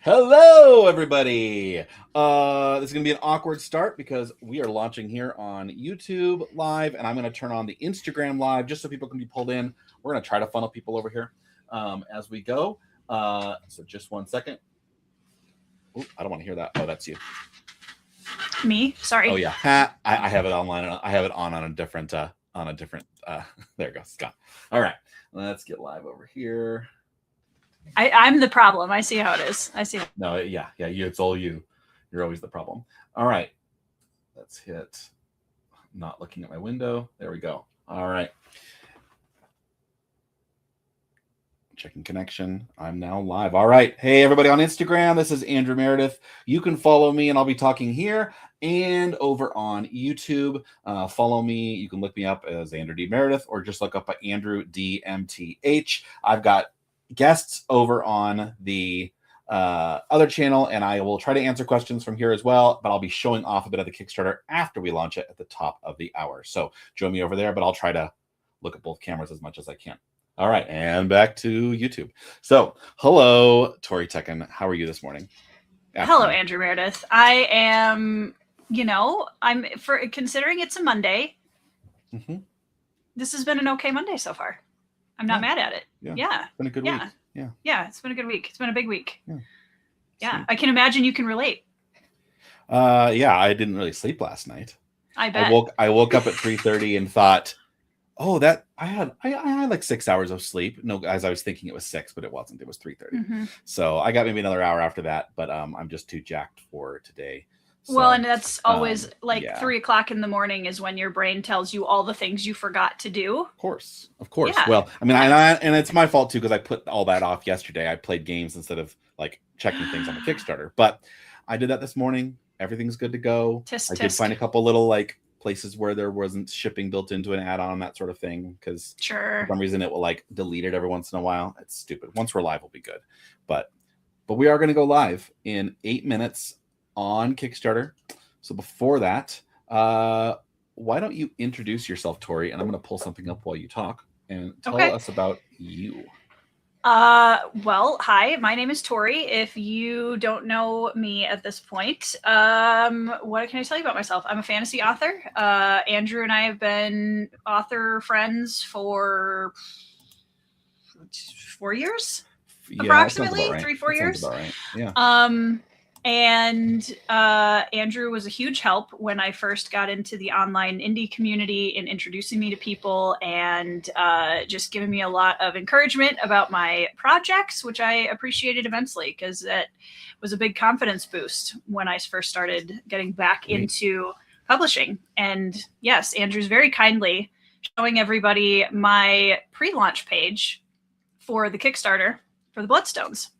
Hello, everybody. This is going to be an awkward start because we are launching here on YouTube Live, and I'm going to turn on the Instagram Live just so people can be pulled in. We're going to try to funnel people over here as we go. So just one second. Ooh, I don't want to hear that. Oh, that's you. Me? Sorry. Oh yeah, I have it online. I have it on a different. There it goes. It's gone. All right, let's get live over here. I'm the problem. I see how it is. I see. No, yeah, it's all you. You're always the problem. All right, let's hit not looking at my window. There we go. All right. Checking connection. I'm now live. All right. Hey, everybody on Instagram. This is Andrew Meredith. You can follow me, and I'll be talking here and over on YouTube. Follow me. You can look me up as Andrew D. Meredith, or just look up by Andrew DMTH. I've got guests over on the other channel, and I will try to answer questions from here as well, but I'll be showing off a bit of the Kickstarter after we launch it at the top of the hour. So join me over there, but I'll try to look at both cameras as much as I can. All right, and back to YouTube. So hello, Tori Tekken. How are you this morning? Hello, Andrew Meredith. I am, I'm for considering it's a Monday. Mm-hmm. This has been an okay Monday so far. I'm not mad at it. Yeah. It's been a good week. Yeah, it's been a good week. It's been a big week. Yeah. I can imagine you can relate. I didn't really sleep last night. I bet. I woke up at 3:30 and thought, oh, that I had like 6 hours of sleep. No, as I was thinking it was 6, but it wasn't. It was 3:30. Mm-hmm. So I got maybe another hour after that, but I'm just too jacked for today. So, well, and that's always 3 o'clock in the morning is when your brain tells you all the things you forgot to do. Of course. Yeah. Well, I mean, and it's my fault too, because I put all that off yesterday. I played games instead of like checking things on the Kickstarter, but I did that this morning. Everything's good to go. I did find a couple little like places where there wasn't shipping built into an add-on, that sort of thing, because for some reason it will like delete it every once in a while. It's stupid. Once we're live, we'll be good. But we are going to go live in 8 minutes on Kickstarter. So before that, why don't you introduce yourself, Tori? And I'm going to pull something up while you talk and tell us about you. Well, hi, my name is Tori. If you don't know me at this point, what can I tell you about myself? I'm a fantasy author. Andrew and I have been author friends for 4 years, approximately right. 3-4 years. Right. Yeah. And Andrew was a huge help when I first got into the online indie community in introducing me to people and just giving me a lot of encouragement about my projects, which I appreciated immensely because that was a big confidence boost when I first started getting back into publishing. And yes, Andrew's very kindly showing everybody my pre-launch page for the Kickstarter for the Bloodstones.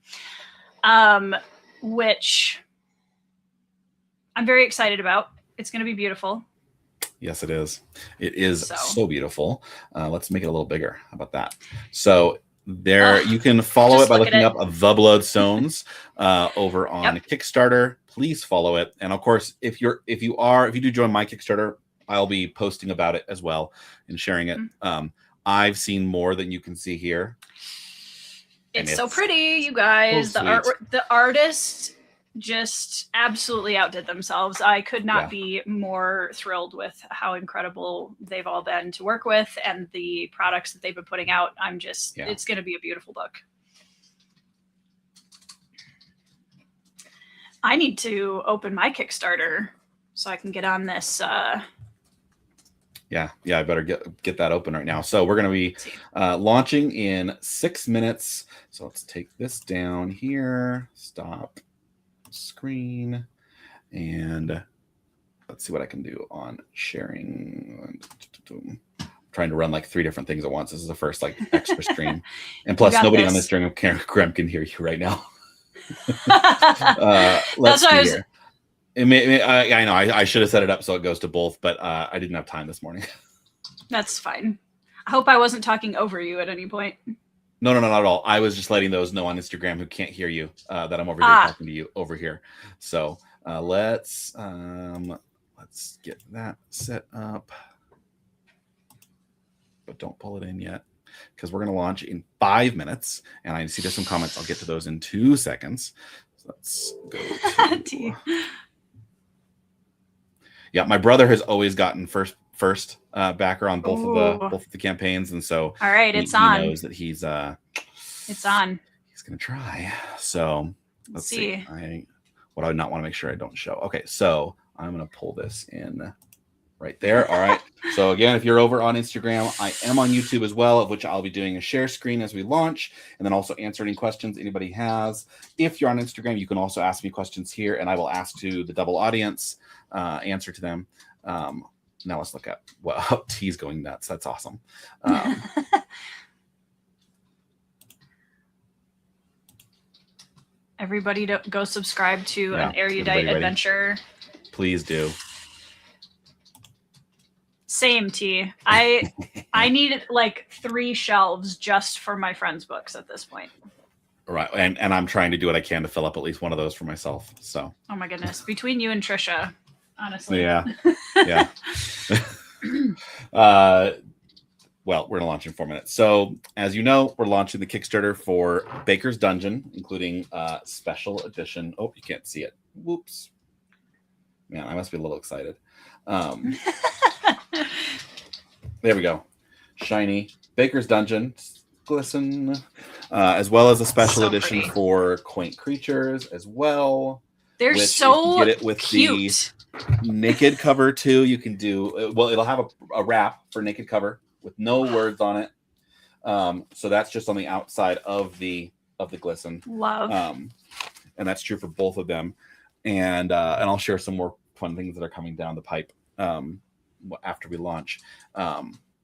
Which I'm very excited about. It's going to be beautiful. Yes, it is. It is so beautiful. Let's make it a little bigger. How about that? So there, you can follow it by looking up The Bloodstones over on Kickstarter. Please follow it. And of course, if you do join my Kickstarter, I'll be posting about it as well and sharing it. Mm-hmm. I've seen more than you can see here. It's so pretty, you guys. The artists just absolutely outdid themselves. I could not be more thrilled with how incredible they've all been to work with and the products that they've been putting out. It's going to be a beautiful book. I need to open my Kickstarter so I can get on this. I better get that open right now. So we're going to be launching in 6 minutes. So let's take this down here. Stop screen. And let's see what I can do on sharing. I'm trying to run like 3 different things at once. This is the first like extra stream. And plus nobody on this stream can hear you right now. Let's see here. I know I should have set it up so it goes to both, but I didn't have time this morning. That's fine. I hope I wasn't talking over you at any point. No, not at all. I was just letting those know on Instagram who can't hear you that I'm over here talking to you over here. So let's get that set up, but don't pull it in yet because we're going to launch in 5 minutes. And I see there's some comments. I'll get to those in 2 seconds. let's go T. to... Yeah, my brother has always gotten first backer on both of the campaigns, and so all right, he knows that he's it's on. He's gonna try. So let's see. What I would not want to make sure I don't show. Okay, so I'm gonna pull this in right there. All right. So again, if you're over on Instagram, I am on YouTube as well, of which I'll be doing a share screen as we launch, and then also answer any questions anybody has. If you're on Instagram, you can also ask me questions here, and I will ask to the double audience, answer to them. Now let's look at what T's going nuts. That's awesome. Everybody go subscribe to An Erudite Adventure. Please do. Same, T. I need like 3 shelves just for my friends' books at this point. Right, and I'm trying to do what I can to fill up at least one of those for myself. So. Oh my goodness, between you and Trisha, honestly. Yeah. Yeah. Well, we're gonna launch in 4 minutes. So, as you know, we're launching the Kickstarter for Baker's Dungeon, including special edition. Oh, you can't see it. Whoops. Man, I must be a little excited. There we go. Shiny Baker's Dungeon, glisten, as well as a special edition for Quaint Creatures as well. They're so get it with cute. The naked cover too. You can do well. It'll have a wrap for naked cover with no words on it. So that's just on the outside of the glisten. Love. And that's true for both of them. And I'll share some more fun things that are coming down the pipe after we launch.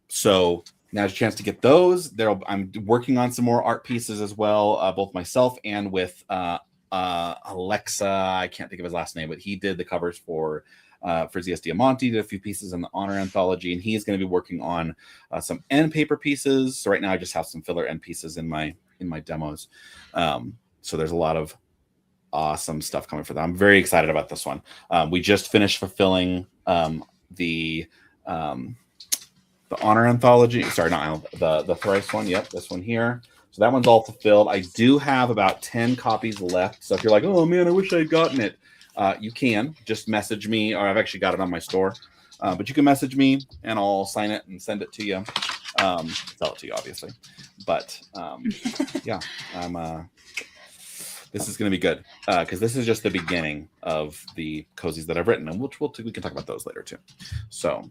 So now's a chance to get those. I'm working on some more art pieces as well, both myself and with Alexa. I can't think of his last name, but he did the covers for ZS Diamante, did a few pieces in the Honor Anthology, and he's going to be working on some end paper pieces. So right now I just have some filler end pieces in my demos. So there's a lot of awesome stuff coming for them. I'm very excited about this one. We just finished fulfilling the Honor Anthology. Sorry, not the Thrice one. Yep, this one here. So that one's all fulfilled. I do have about 10 copies left. So if you're like, oh man, I wish I had gotten it, you can just message me, or I've actually got it on my store. But you can message me and I'll sign it and send it to you. Sell it to you, obviously. But yeah, this is going to be good because this is just the beginning of the cozies that I've written, and we can talk about those later too. So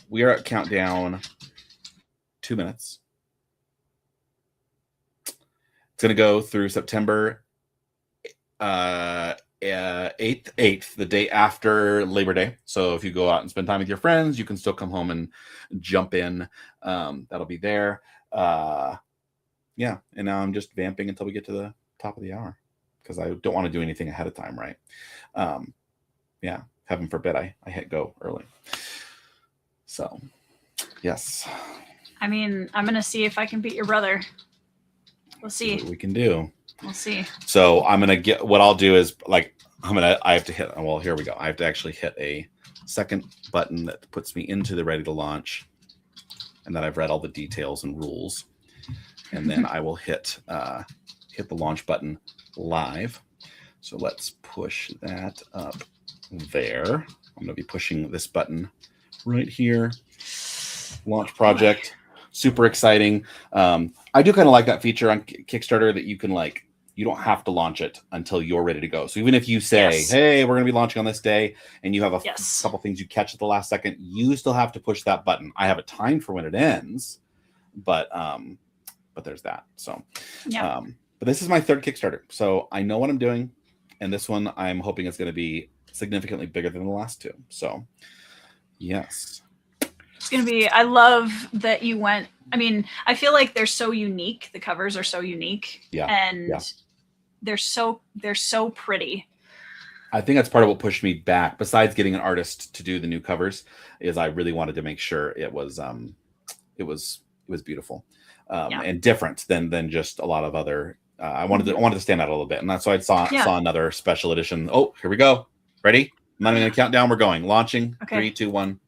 we are at countdown 2 minutes. It's going to go through September 8th, the day after Labor Day. So if you go out and spend time with your friends, you can still come home and jump in. That'll be there. Yeah, and now I'm just vamping until we get to the top of the hour because I don't want to do anything ahead of time, right? Yeah, heaven forbid I hit go early. So, yes. I mean, I'm going to see if I can beat your brother. We'll see. What we can do. We'll see. So I'm going to what I'll do is I have to hit, well, here we go. I have to actually hit a second button that puts me into the ready to launch. And then I've read all the details and rules. And then I will hit the launch button live. So let's push that up there. I'm going to be pushing this button right here. Launch project. Super exciting. I do kind of like that feature on Kickstarter that you can you don't have to launch it until you're ready to go. So even if you say, hey, we're going to be launching on this day, and you have a couple things you catch at the last second, you still have to push that button. I have a time for when it ends, but there's that. So, yeah. But this is my third Kickstarter, so I know what I'm doing, and this one I'm hoping is going to be significantly bigger than the last two. So, yes. It's going to be, I love that you went, I mean, I feel like they're so unique. The covers are so unique. Yeah. And they're so pretty. I think that's part of what pushed me back, besides getting an artist to do the new covers, is I really wanted to make sure it was beautiful and different than just a lot of other. I wanted to stand out a little bit, and that's why I saw another special edition. Oh, here we go. Ready? I'm not even gonna count down. We're going. Launching. Okay. 3, 2, 1.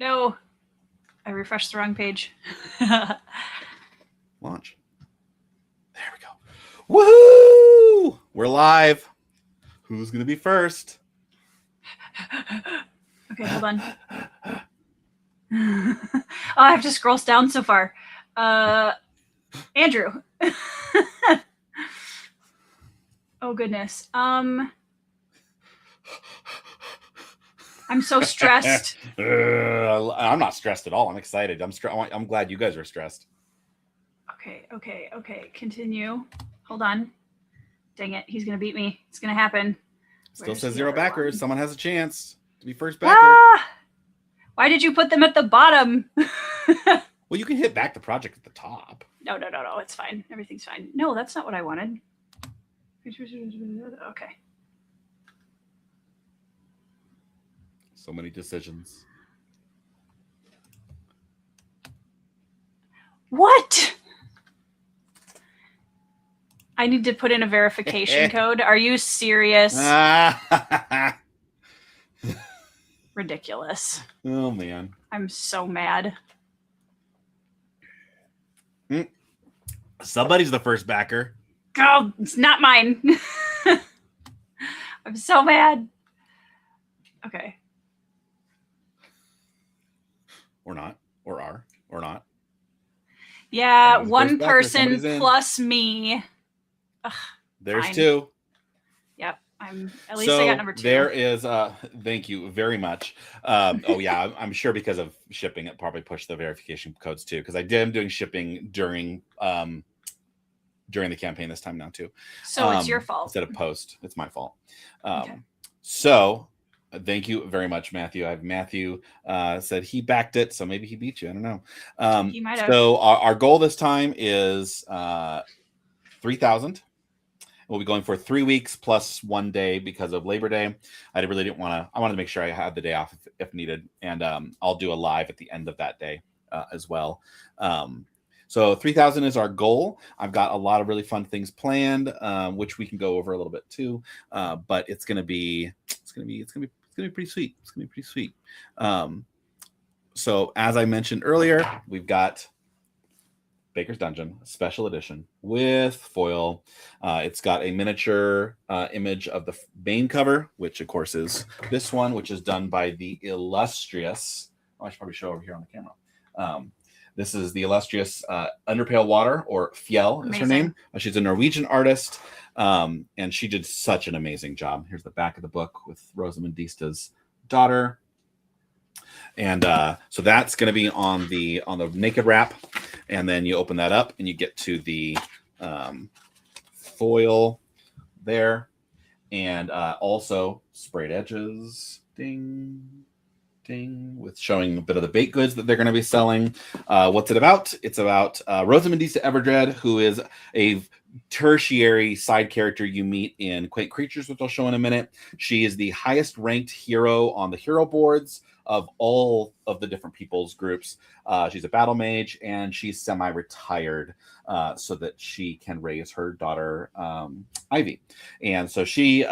No, I refreshed the wrong page. Launch. There we go. Woohoo! We're live. Who's going to be first? Okay, hold on. Oh, I have to scroll down so far. Andrew. Oh goodness. I'm so stressed. I'm not stressed at all. I'm excited. I'm glad you guys are stressed. Okay. Continue. Hold on. Dang it. He's going to beat me. It's going to happen. Still Where's says the 0 other backers. one? Someone has a chance to be first backer. Why did you put them at the bottom? Well, you can hit back the project at the top. No. It's fine. Everything's fine. No, that's not what I wanted. Okay. So many decisions. What? I need to put in a verification code. Are you serious? Ridiculous. Oh, man. I'm so mad. Somebody's the first backer. Oh, it's not mine. I'm so mad. Okay. Or not. Or are. Or not. Yeah, Somebody's one backer, person plus me. Ugh, there's fine. 2. Yep. At least I got number 2. There is thank you very much. Oh yeah, I'm sure because of shipping it probably pushed the verification codes too, because I'm doing shipping during the campaign this time now too. So it's your fault. Instead of post. It's my fault. Okay. So thank you very much, Matthew. Matthew said he backed it, so maybe he beat you. I don't know. He might have. So our goal this time is 3,000. We'll be going for 3 weeks plus 1 day because of Labor Day. I wanted to make sure I had the day off if needed. And I'll do a live at the end of that day as well. So 3,000 is our goal. I've got a lot of really fun things planned, which we can go over a little bit too. But it's going to be pretty sweet. It's going to be pretty sweet. So as I mentioned earlier, we've got Baker's Dungeon Special Edition with foil. It's got a miniature image of the main cover, which of course is this one, which is done by the illustrious. I should probably show over here on the camera. This is the illustrious Underpale Water, or Fjell is her name. She's a Norwegian artist, and she did such an amazing job. Here's the back of the book with Rosamund Dista's daughter. And so that's going to be on the naked wrap, and then you open that up and you get to the foil there, and also sprayed edges, ding, ding, with showing a bit of the baked goods that they're going to be selling. What's it about? It's about Rosamund Dista Everdred, who is a tertiary side character you meet in Quaint Creatures, which I'll show in a minute. She is the highest ranked hero on the hero boards of all of the different people's groups. She's a battle mage, and she's semi-retired so that she can raise her daughter, Ivy. And so she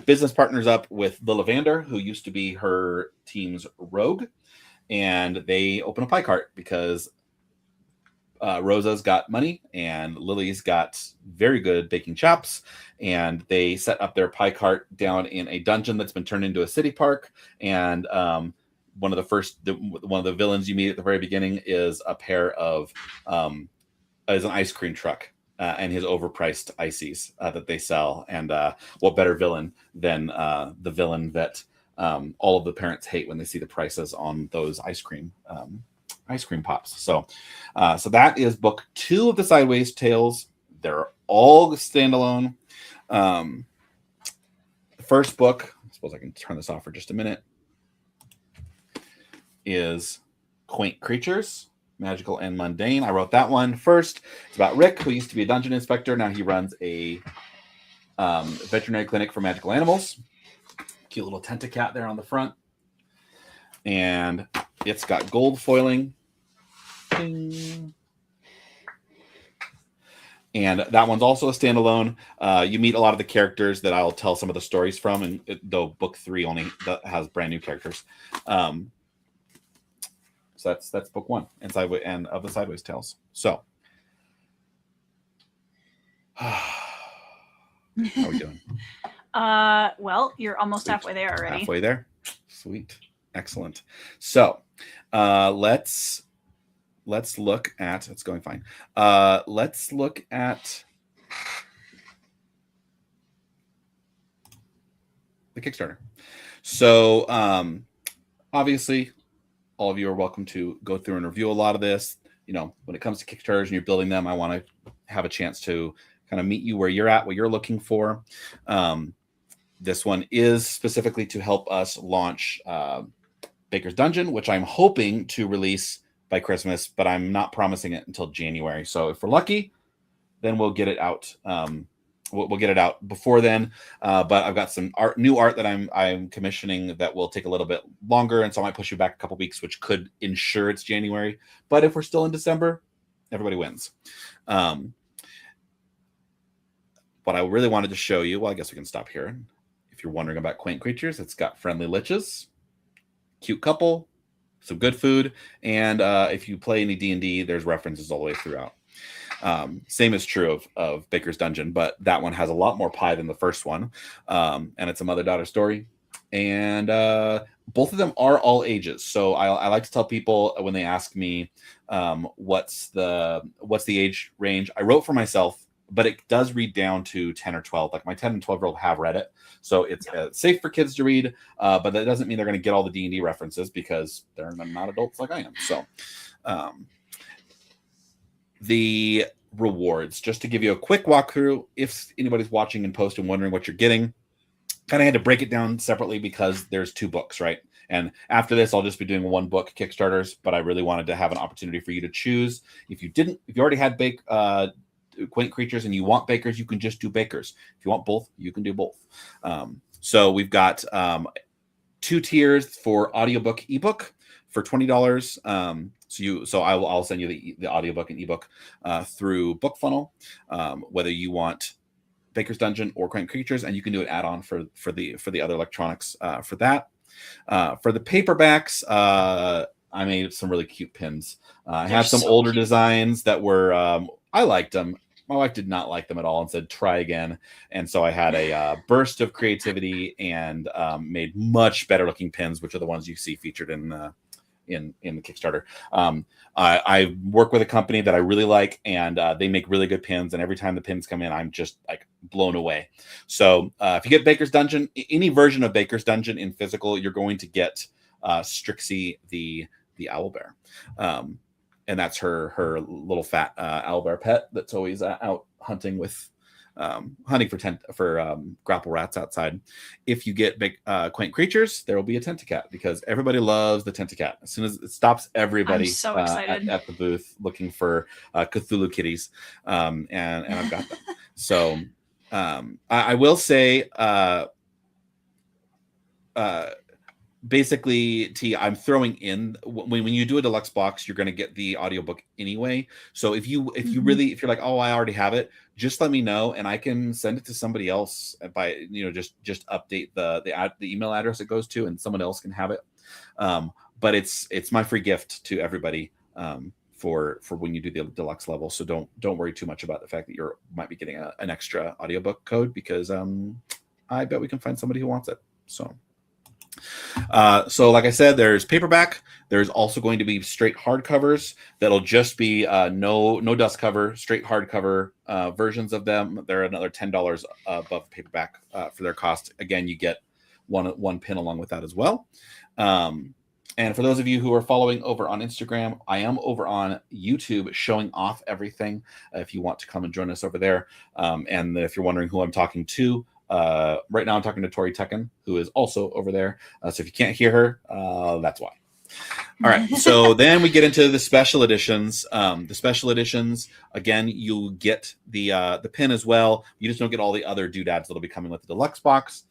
business partners up with the Lavander, who used to be her team's rogue, and they open a pie cart because Rosa's got money and Lily's got very good baking chops, and they set up their pie cart down in a dungeon that's been turned into a city park. And one of the villains you meet at the very beginning is a pair of is an ice cream truck and his overpriced ices that they sell. And what better villain than the villain that all of the parents hate when they see the prices on those ice cream pops. So that is book 2 of the Sideways Tales. They're all standalone. The first book, I suppose I can turn this off for just a minute, is Quaint Creatures, Magical and Mundane. I wrote that one first. It's about Rick, who used to be a dungeon inspector. Now he runs a veterinary clinic for magical animals. Cute little tentacat there on the front. And it's got gold foiling. Ding. And that one's also a standalone. You meet a lot of the characters that I'll tell some of the stories from, and though book 3 only has brand new characters. So that's book 1 and of the Sideways Tales. So How are we doing? Well, you're almost Sweet. halfway there already. Halfway there. Sweet. Excellent. So let's look at, it's going fine. Let's look at the Kickstarter. So obviously all of you are welcome to go through and review a lot of this. You know, when it comes to Kickstarters and you're building them, I want to have a chance to kind of meet you where you're at, what you're looking for. This one is specifically to help us launch Baker's Dungeon, which I'm hoping to release by Christmas, but I'm not promising it until January. So if we're lucky, then we'll get it out. We'll get it out before then. But I've got some new art that I'm commissioning that will take a little bit longer, and so I might push you back a couple weeks, which could ensure it's January. But if we're still in December, everybody wins. What I really wanted to show you, well, I guess we can stop here. If you're wondering about Quaint Creatures, it's got friendly liches, cute couple, some good food, and if you play any D&D, there's references all the way throughout. Same is true of Baker's Dungeon, but that one has a lot more pie than the first one, and it's a mother-daughter story. And both of them are all ages. So I like to tell people when they ask me what's the age range. I wrote for myself, but it does read down to 10 or 12. Like my 10 and 12-year-old have read it. So it's safe for kids to read, but that doesn't mean they're going to get all the D&D references because they're not adults like I am. So the rewards, just to give you a quick walkthrough, if anybody's watching in post and wondering what you're getting, kind of had to break it down separately because there's 2 books, right? And after this, I'll just be doing 1 book Kickstarters, but I really wanted to have an opportunity for you to choose. If you already had Quaint Creatures and you want Bakers, you can just do Bakers. If you want both, you can do both. So we've got 2 tiers for audiobook, ebook for $20. So I'll send you the audiobook and ebook through BookFunnel, whether you want Baker's Dungeon or Quaint Creatures, and you can do an add-on for the other electronics for that. For the paperbacks, I made some really cute pins. I have some older designs that were I liked them. My wife did not like them at all and said, try again. And so I had a burst of creativity and made much better looking pins, which are the ones you see featured in the Kickstarter. I work with a company that I really like, and they make really good pins. And every time the pins come in, I'm just like blown away. So if you get Baker's Dungeon, any version of Baker's Dungeon in physical, you're going to get Strixie, the owlbear. And that's her little fat owlbear pet that's always out hunting for grapple rats outside. If you get big Quaint Creatures, there will be a Tentacat because everybody loves the Tentacat. As soon as it stops everybody so excited. At the booth looking for Cthulhu kitties, and I've got them. So I will say basically, T, I'm throwing in when you do a deluxe box, you're going to get the audiobook anyway. So if you're like, oh, I already have it, just let me know and I can send it to somebody else by, just update the email address it goes to, and someone else can have it. But it's my free gift to everybody for when you do the deluxe level. So don't worry too much about the fact that you might be getting an extra audiobook code, because I bet we can find somebody who wants it. So like I said, there's paperback. There's also going to be straight hardcovers that'll just be no dust cover, straight hardcover versions of them. They're another $10 above paperback for their cost. Again, you get one pin along with that as well. And for those of you who are following over on Instagram, I am over on YouTube showing off everything. If you want to come and join us over there, and if you're wondering who I'm talking to, right now I'm talking to Tori Tekken, who is also over there. So if you can't hear her, that's why. All right. So then we get into the special editions. The special editions, again, you'll get the pin as well. You just don't get all the other doodads that'll be coming with the deluxe box.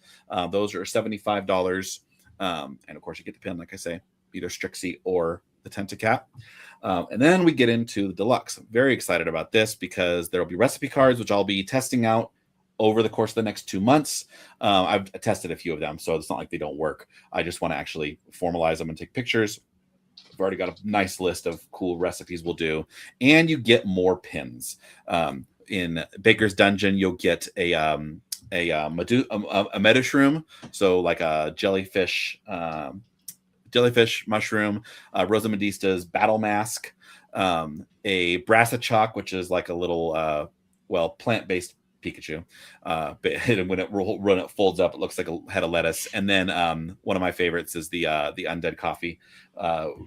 Those are $75. And of course you get the pin, like I say, either Strixie or the Tentacat. And then we get into the deluxe. I'm very excited about this because there will be recipe cards, which I'll be testing out over the course of the next 2 months. I've tested a few of them, so it's not like they don't work. I just want to actually formalize them and take pictures. I've already got a nice list of cool recipes we'll do. And you get more pins. in Baker's Dungeon, you'll get a meadow shroom, so like a jellyfish mushroom, Rosa Medista's battle mask, a Brassachok, which is like a little plant-based Pikachu, but when it folds up, it looks like a head of lettuce. And then one of my favorites is the undead coffee,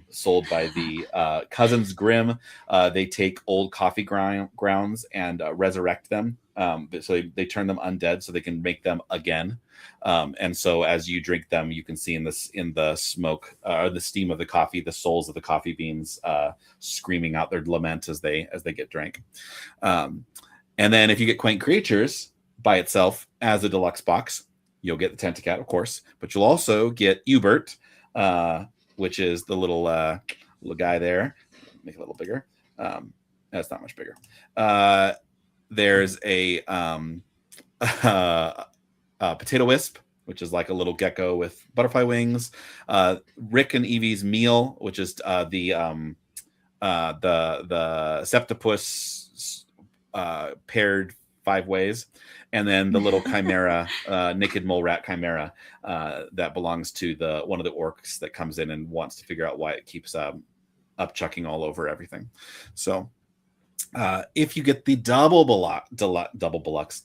sold by the Cousins Grimm. They take old coffee grounds and resurrect them, so they turn them undead so they can make them again. And so as you drink them, you can see in the smoke or the steam of the coffee, the souls of the coffee beans screaming out their lament as they get drank. And then if you get Quaint Creatures by itself as a deluxe box, you'll get the Tentacat, of course, but you'll also get Ubert, which is the little guy there. Make it a little bigger. That's not much bigger. There's a Potato Wisp, which is like a little gecko with butterfly wings. Rick and Evie's Meal, which is the Septopus paired 5 ways, and then the little chimera, naked mole rat chimera, that belongs to one of the orcs that comes in and wants to figure out why it keeps upchucking all over everything. So if you get the double deluxe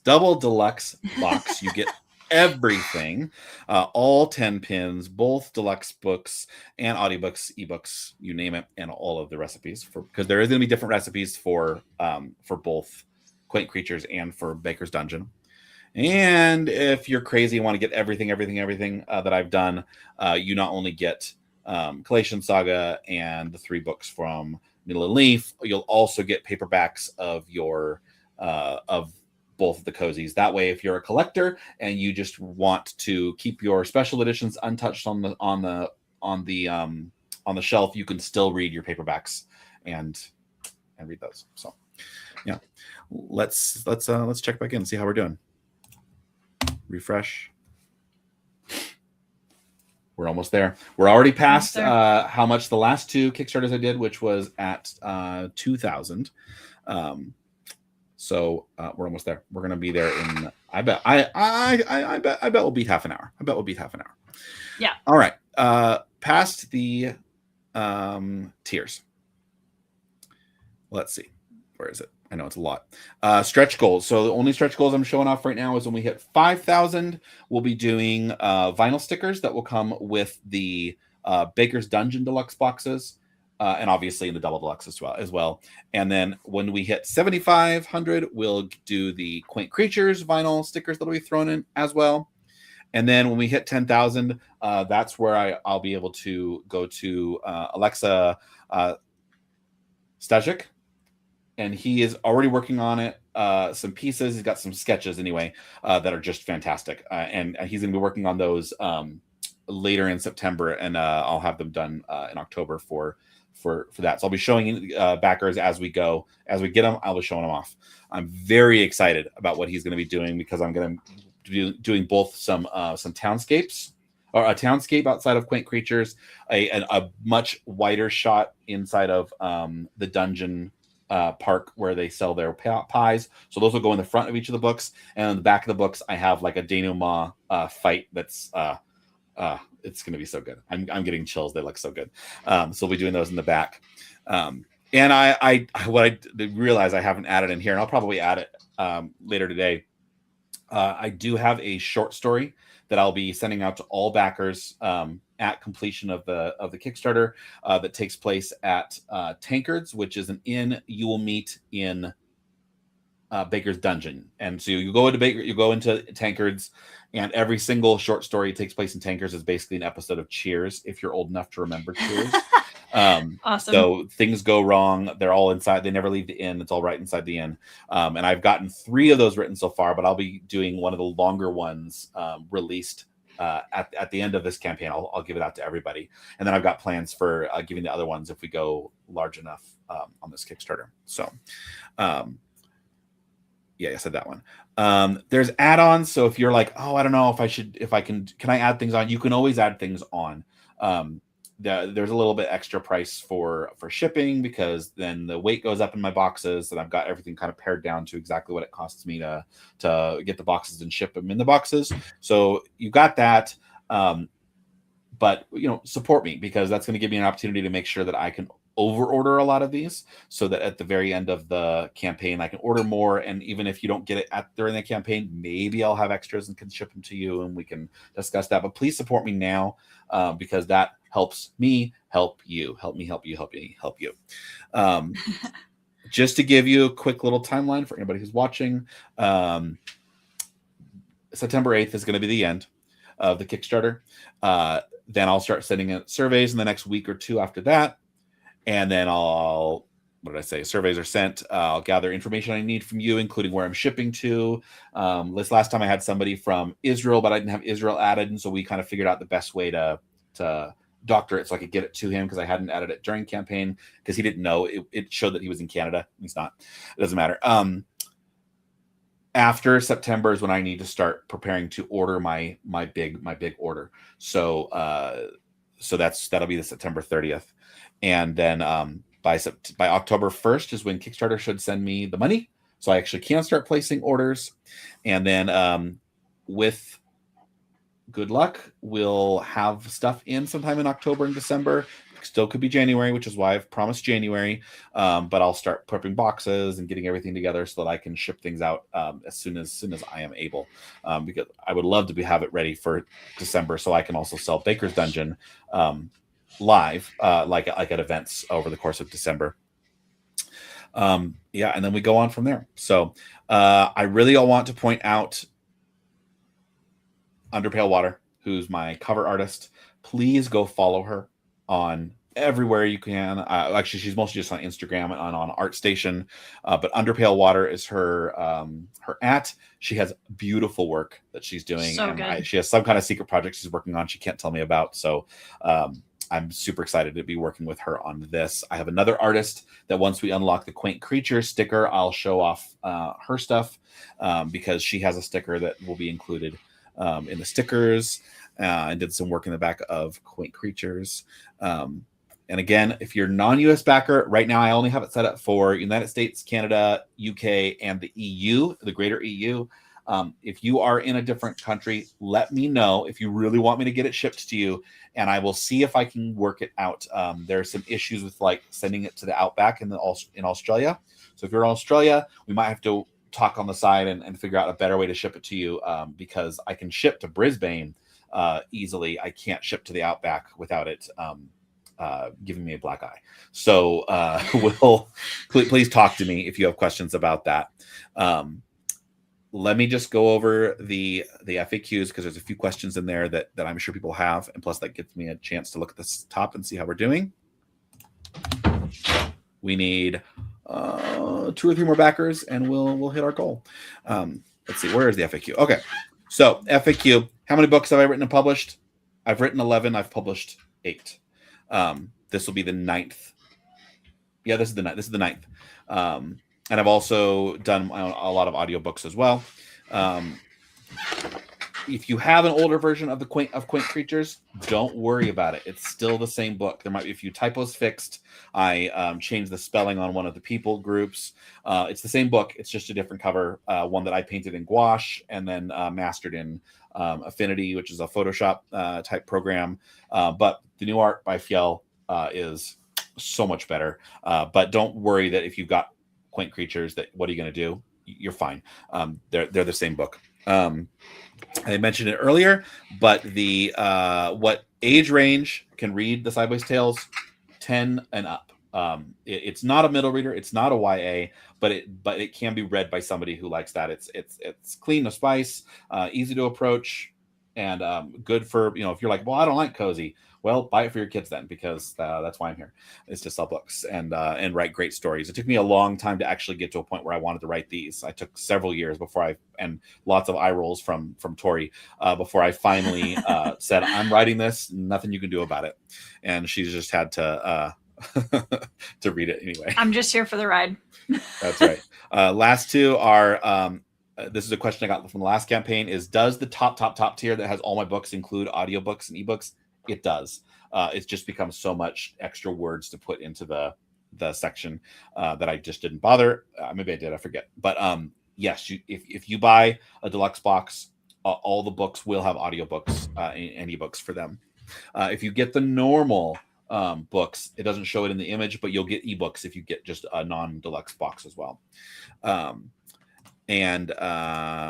box, you get everything, all 10 pins, both deluxe books and audiobooks, ebooks, you name it, and all of the recipes, because there is going to be different recipes for both Quaint Creatures and for Baker's Dungeon. And if you're crazy and want to get everything that I've done, you not only get Collation Saga and the 3 books from Needle and Leaf, you'll also get paperbacks of your of both of the cozies. That way, if you're a collector and you just want to keep your special editions untouched on the shelf, you can still read your paperbacks and read those. So yeah, let's check back in and see how we're doing. Refresh. We're almost there. We're already past how much the last 2 Kickstarters I did, which was at 2,000. So we're almost there. We're gonna be there in. I bet we'll beat half an hour. Yeah. All right. Past the tiers. Let's see. Where is it? I know it's a lot. Stretch goals. So the only stretch goals I'm showing off right now is when we hit 5,000, we'll be doing vinyl stickers that will come with the Baker's Dungeon deluxe boxes. And obviously in the double deluxe as well. And then when we hit 7,500, we'll do the Quaint Creatures vinyl stickers that'll be thrown in as well. And then when we hit 10,000, that's where I'll be able to go to Alexa Stajic, and he is already working on it. Some pieces. He's got some sketches anyway that are just fantastic, and he's going to be working on those later in September, and I'll have them done in October for that. So I'll be showing backers as we go. As we get them, I'll be showing them off. I'm very excited about what he's going to be doing, because I'm going to be doing both some townscapes, or a townscape outside of Quaint Creatures, a much wider shot inside of the dungeon park where they sell their pies. So those will go in the front of each of the books, and in the back of the books, I have like a denouement fight that's it's going to be so good. I'm getting chills. They look so good. So we'll be doing those in the back. And I realize I haven't added in here, and I'll probably add it later today. I do have a short story that I'll be sending out to all backers at completion of the Kickstarter that takes place at Tankards, which is an inn you will meet in Baker's Dungeon. And so you go into Tankards, and every single short story takes place in Tankards is basically an episode of Cheers, if you're old enough to remember Cheers. Awesome. So things go wrong. They're all inside. They never leave the inn. It's all right inside the inn. And I've gotten 3 of those written so far, but I'll be doing one of the longer ones released at the end of this campaign. I'll give it out to everybody. And then I've got plans for giving the other ones if we go large enough on this Kickstarter. So, yeah, I said that one. There's add-ons. So if you're like, oh, I don't know if I can I add things on? You can always add things on. there's a little bit extra price for shipping, because then the weight goes up in my boxes, and I've got everything kind of pared down to exactly what it costs me to get the boxes and ship them in the boxes. So you got that. But support me, because that's going to give me an opportunity to make sure that I can over order a lot of these, so that at the very end of the campaign I can order more. And even if you don't get it during the campaign, maybe I'll have extras and can ship them to you, and we can discuss that. But please support me now, because that helps me help you. Help me help you, help me help you. Just to give you a quick little timeline for anybody who's watching, September 8th is going to be the end of the Kickstarter. Then I'll start sending out surveys in the next week or two after that. And then surveys are sent. I'll gather information I need from you, including where I'm shipping to. This last time I had somebody from Israel, but I didn't have Israel added. And so we kind of figured out the best way to doctor it so I could get it to him, because I hadn't added it during campaign, because he didn't know. It showed that he was in Canada. He's not. It doesn't matter. After September is when I need to start preparing to order my big order. So that'll be the September 30th. And then by October 1st is when Kickstarter should send me the money, so I actually can start placing orders. And then with good luck, we'll have stuff in sometime in October and December. Still could be January, which is why I've promised January. But I'll start prepping boxes and getting everything together so that I can ship things out as soon as I am able. Because I would love to have it ready for December, so I can also sell Baker's Dungeon live, like at events over the course of December. And then we go on from there. So I really want to point out Under Pale Water, who's my cover artist. Please go follow her on everywhere you can. Actually, she's mostly just on Instagram and on ArtStation. But Under Pale Water is her @ She has beautiful work that she's doing. So good. She has some kind of secret project she's working on she can't tell me about. So I'm super excited to be working with her on this. I have another artist that once we unlock the Quaint Creatures sticker, I'll show off her stuff, because she has a sticker that will be included in the stickers, and did some work in the back of Quaint Creatures. And again, if you're non-US backer, right now I only have it set up for United States, Canada, UK, and the EU, the greater EU. If you are in a different country, let me know if you really want me to get it shipped to you, and I will see if I can work it out. There are some issues with like sending it to the Outback in Australia. So if you're in Australia, we might have to talk on the side and figure out a better way to ship it to you, because I can ship to Brisbane easily. I can't ship to the Outback without it giving me a black eye. So please talk to me if you have questions about that. Let me just go over the FAQs, because there's a few questions in there that I'm sure people have, and plus that gives me a chance to look at this top and see how we're doing. We need 2 or 3 more backers, and we'll hit our goal. Let's see, where is the FAQ? Okay, so FAQ: how many books have I written and published? I've written 11. I've published 8. This will be the 9th. Yeah, this is the 9th. This is the 9th. And I've also done a lot of audiobooks as well. If you have an older version of Quaint Creatures, don't worry about it. It's still the same book. There might be a few typos fixed. I changed the spelling on one of the people groups. It's the same book. It's just a different cover. One that I painted in gouache and then mastered in Affinity, which is a Photoshop type program. But the new art by Fjell is so much better. But don't worry that if you've got Quaint Creatures, that what are you going to do? You're fine. They're the same book. I mentioned it earlier, but the what age range can read the Sideways Tales? 10 and up. It's not a middle reader. It's not a YA, but it can be read by somebody who likes that. It's clean, no spice, easy to approach, and good for, if you're like, well, I don't like cozy. Well, buy it for your kids then, because that's why I'm here, is to sell books and write great stories. It took me a long time to actually get to a point where I wanted to write these. I took several years and lots of eye rolls from Tori before I finally said, I'm writing this, nothing you can do about it. And she's just had to to read it anyway. I'm just here for the ride. That's right. Last two are, this is a question I got from the last campaign, is does the top tier that has all my books include audiobooks and ebooks? It does. It's just become so much extra words to put into the section that I just didn't bother. Maybe I did, I forget. But yes, if you buy a deluxe box, all the books will have audiobooks and ebooks for them. If you get the normal books, it doesn't show it in the image, but you'll get ebooks if you get just a non-deluxe box as well. And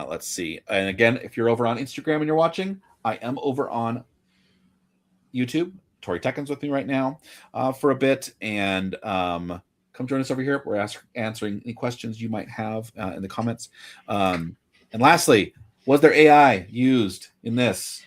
let's see. And again, if you're over on Instagram and you're watching, I am over on YouTube. Tori Tekken's with me right now for a bit. And come join us over here. We're answering any questions you might have in the comments. And lastly, was there AI used in this?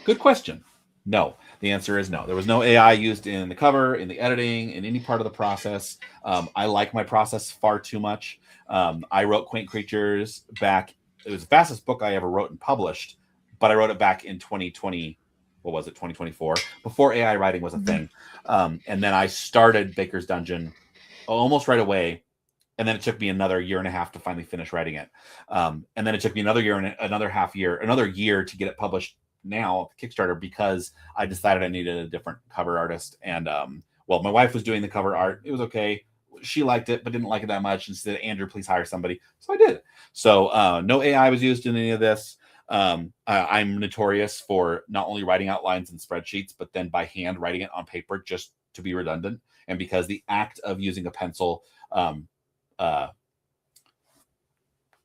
Good question. No. The answer is no. There was no AI used in the cover, in the editing, in any part of the process. I like my process far too much. I wrote Quaint Creatures back. It was the fastest book I ever wrote and published, but I wrote it back in 2020. What was it? 2024, before AI writing was a thing. And then I started Baker's Dungeon almost right away. And then it took me another year and a half to finally finish writing it. And then it took me another year and another year to get it published now, Kickstarter, because I decided I needed a different cover artist. And well, my wife was doing the cover art. It was okay. She liked it, but didn't like it that much, and said, Andrew, please hire somebody. So I did. So no AI was used in any of this. I'm notorious for not only writing outlines in spreadsheets, but then by hand writing it on paper just to be redundant. And because the act of using a pencil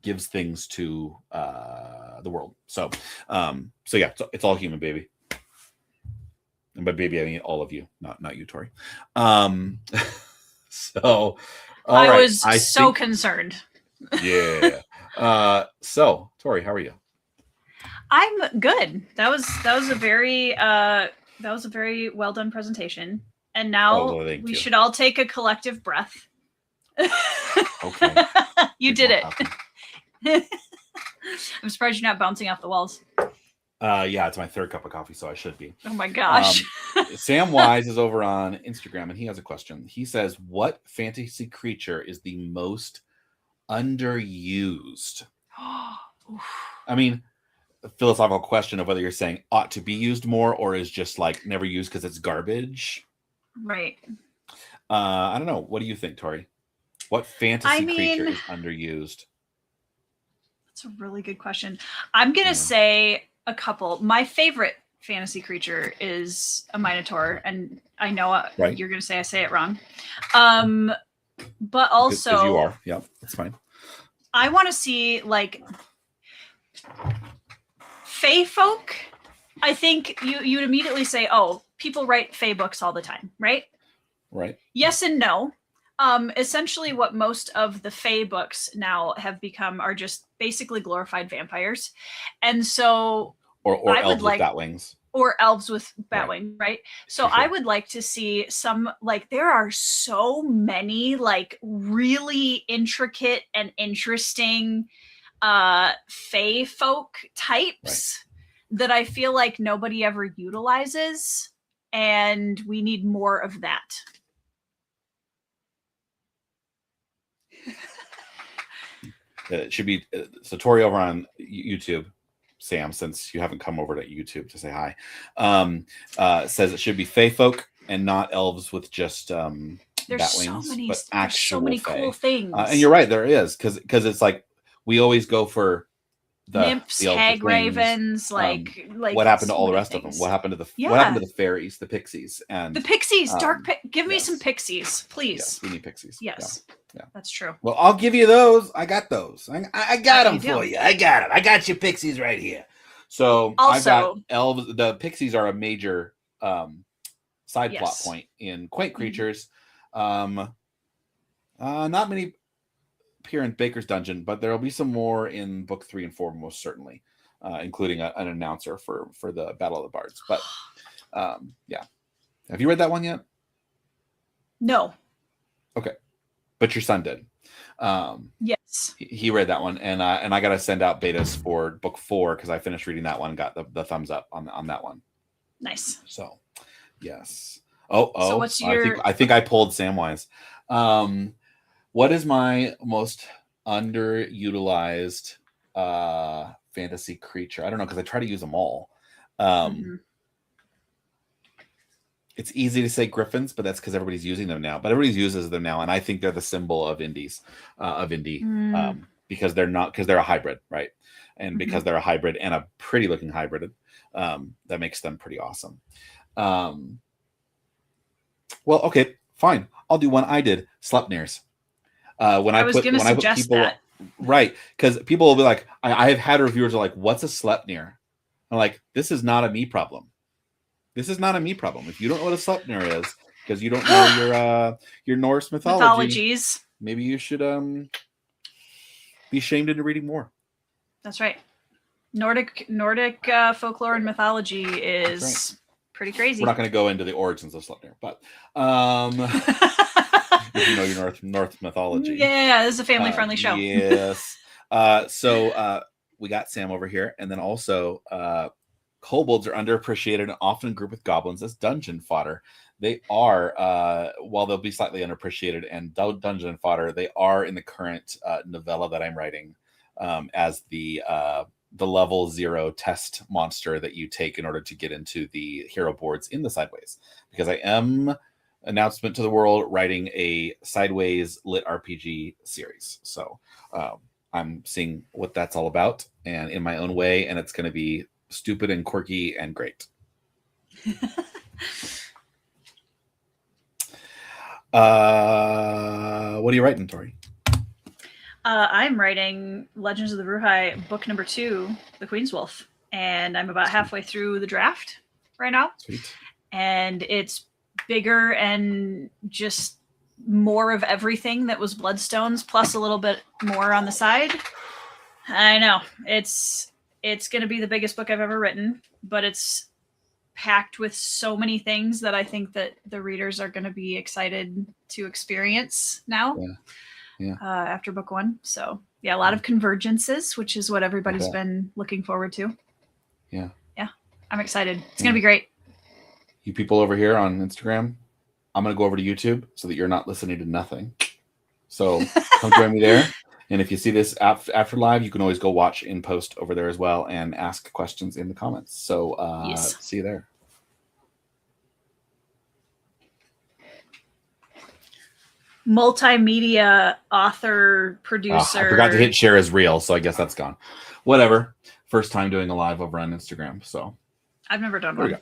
gives things to the world. So yeah, it's all human, baby. And by baby, I mean all of you, not you, Tori. So I was so concerned. Yeah. So Tori, how are you? I'm good. That was a very well done presentation. And now we should all take a collective breath. Okay. You did it. I'm surprised you're not bouncing off the walls. Yeah, it's my third cup of coffee, so I should be. Oh my gosh. Sam Wise is over on Instagram, and he has a question. He says, what fantasy creature is the most underused? I mean, a philosophical question of whether you're saying ought to be used more or is just like never used because it's garbage. Right. I don't know. What do you think, Tori? What fantasy creature is underused? That's a really good question. I'm going to say a couple. My favorite fantasy creature is a Minotaur, and I know you're going to say I say it wrong. But also... Because you are. Yeah, that's fine. I want to see, like, Fae folk. I think you'd immediately say, oh, people write Fae books all the time, right? Right. Yes and no. Essentially what most of the Fae books now have become are just basically glorified vampires. And so or elves with bat wings. Or elves with bat wings, right? So I would like to see some, like, there are so many like really intricate and interesting Fae folk types that I feel like nobody ever utilizes, and we need more of that. It should be so Tori over on YouTube, Sam, since you haven't come over to YouTube to say hi, says it should be Fae folk and not elves with just bat wings, but actual so many Fae. cool things. And you're right, there is, because it's like we always go for the nymphs, hag ravens, like what happened to all the rest of them? What happened to the fairies, the pixies, and the pixies? Give me some pixies, please. Yes, we need pixies. Yes, yeah, that's true. Well, I'll give you those. I got those. I got them for you. I got them. I got your pixies right here. So I've got elves. The pixies are a major side plot point in Quaint Creatures. Not many appear in Baker's Dungeon, but there'll be some more in book 3 and 4, most certainly, including an announcer for the Battle of the Bards. But yeah, have you read that one yet? No. Okay, but your son did. Yes, he read that one, and I got to send out betas for book 4 because I finished reading that one and got the thumbs up on that one. Nice. So yes. So what's your... I think I pulled Samwise. What is my most underutilized fantasy creature? I don't know, because I try to use them all. It's easy to say griffins, but that's because everybody's using them now. But everybody uses them now, and I think they're the symbol of indie, because they're a hybrid, right? And because they're a hybrid and a pretty looking hybrid, that makes them pretty awesome. Well, okay, fine. I'll do one I did. Sleipnirs. When I put people that. Right, because people will be like, I have had reviewers are like, "What's a Sleipnir?" I'm like, "This is not a me problem. This is not a me problem. If you don't know what a Sleipnir is, because you don't know your Norse mythologies, maybe you should be shamed into reading more." That's right. Nordic folklore and mythology is pretty crazy. We're not going to go into the origins of Sleipnir, but if you know your North mythology. Yeah, this is a family-friendly show. Yes. So we got Sam over here, and then also kobolds are underappreciated and often grouped with goblins as dungeon fodder. They are, while they'll be slightly underappreciated and dungeon fodder, they are in the current novella that I'm writing as the level 0 test monster that you take in order to get into the hero boards in the Sideways. Because I am, announcement to the world, writing a Sideways lit RPG series. So I'm seeing what that's all about, and in my own way, and it's going to be stupid and quirky and great. What are you writing, Tori? I'm writing Legends of the Ruhai book number 2, The Queen's Wolf, and I'm about halfway through the draft right now. Sweet. And it's bigger and just more of everything that was Bloodstones, plus a little bit more on the side. I know it's going to be the biggest book I've ever written, but it's packed with so many things that I think that the readers are going to be excited to experience now. Yeah. After book 1. So yeah, a lot of convergences, which is what everybody's been looking forward to. Yeah. I'm excited. It's going to be great. You people over here on Instagram, I'm going to go over to YouTube so that you're not listening to nothing. So come join me there. And if you see this after live, you can always go watch in post over there as well and ask questions in the comments. So yes. See you there. Multimedia author, producer. I forgot to hit share as real, so I guess that's gone. Whatever. First time doing a live over on Instagram. So I've never done one.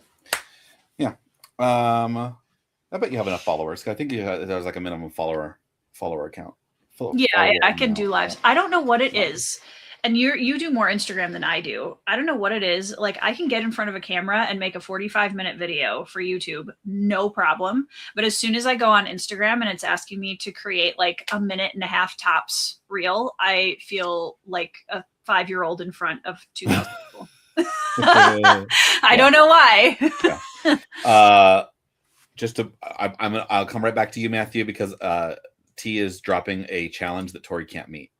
Yeah. I bet you have enough followers. I think there's like a minimum follower account. I can do lives. I don't know what it is. And you do more Instagram than I do. I don't know what it is. Like, I can get in front of a camera and make a 45-minute video for YouTube, no problem. But as soon as I go on Instagram and it's asking me to create like a 1.5 minute tops reel, I feel like a 5-year-old in front of 2,000 people. I don't know why. I'll come right back to you, Matthew, because T is dropping a challenge that Tori can't meet.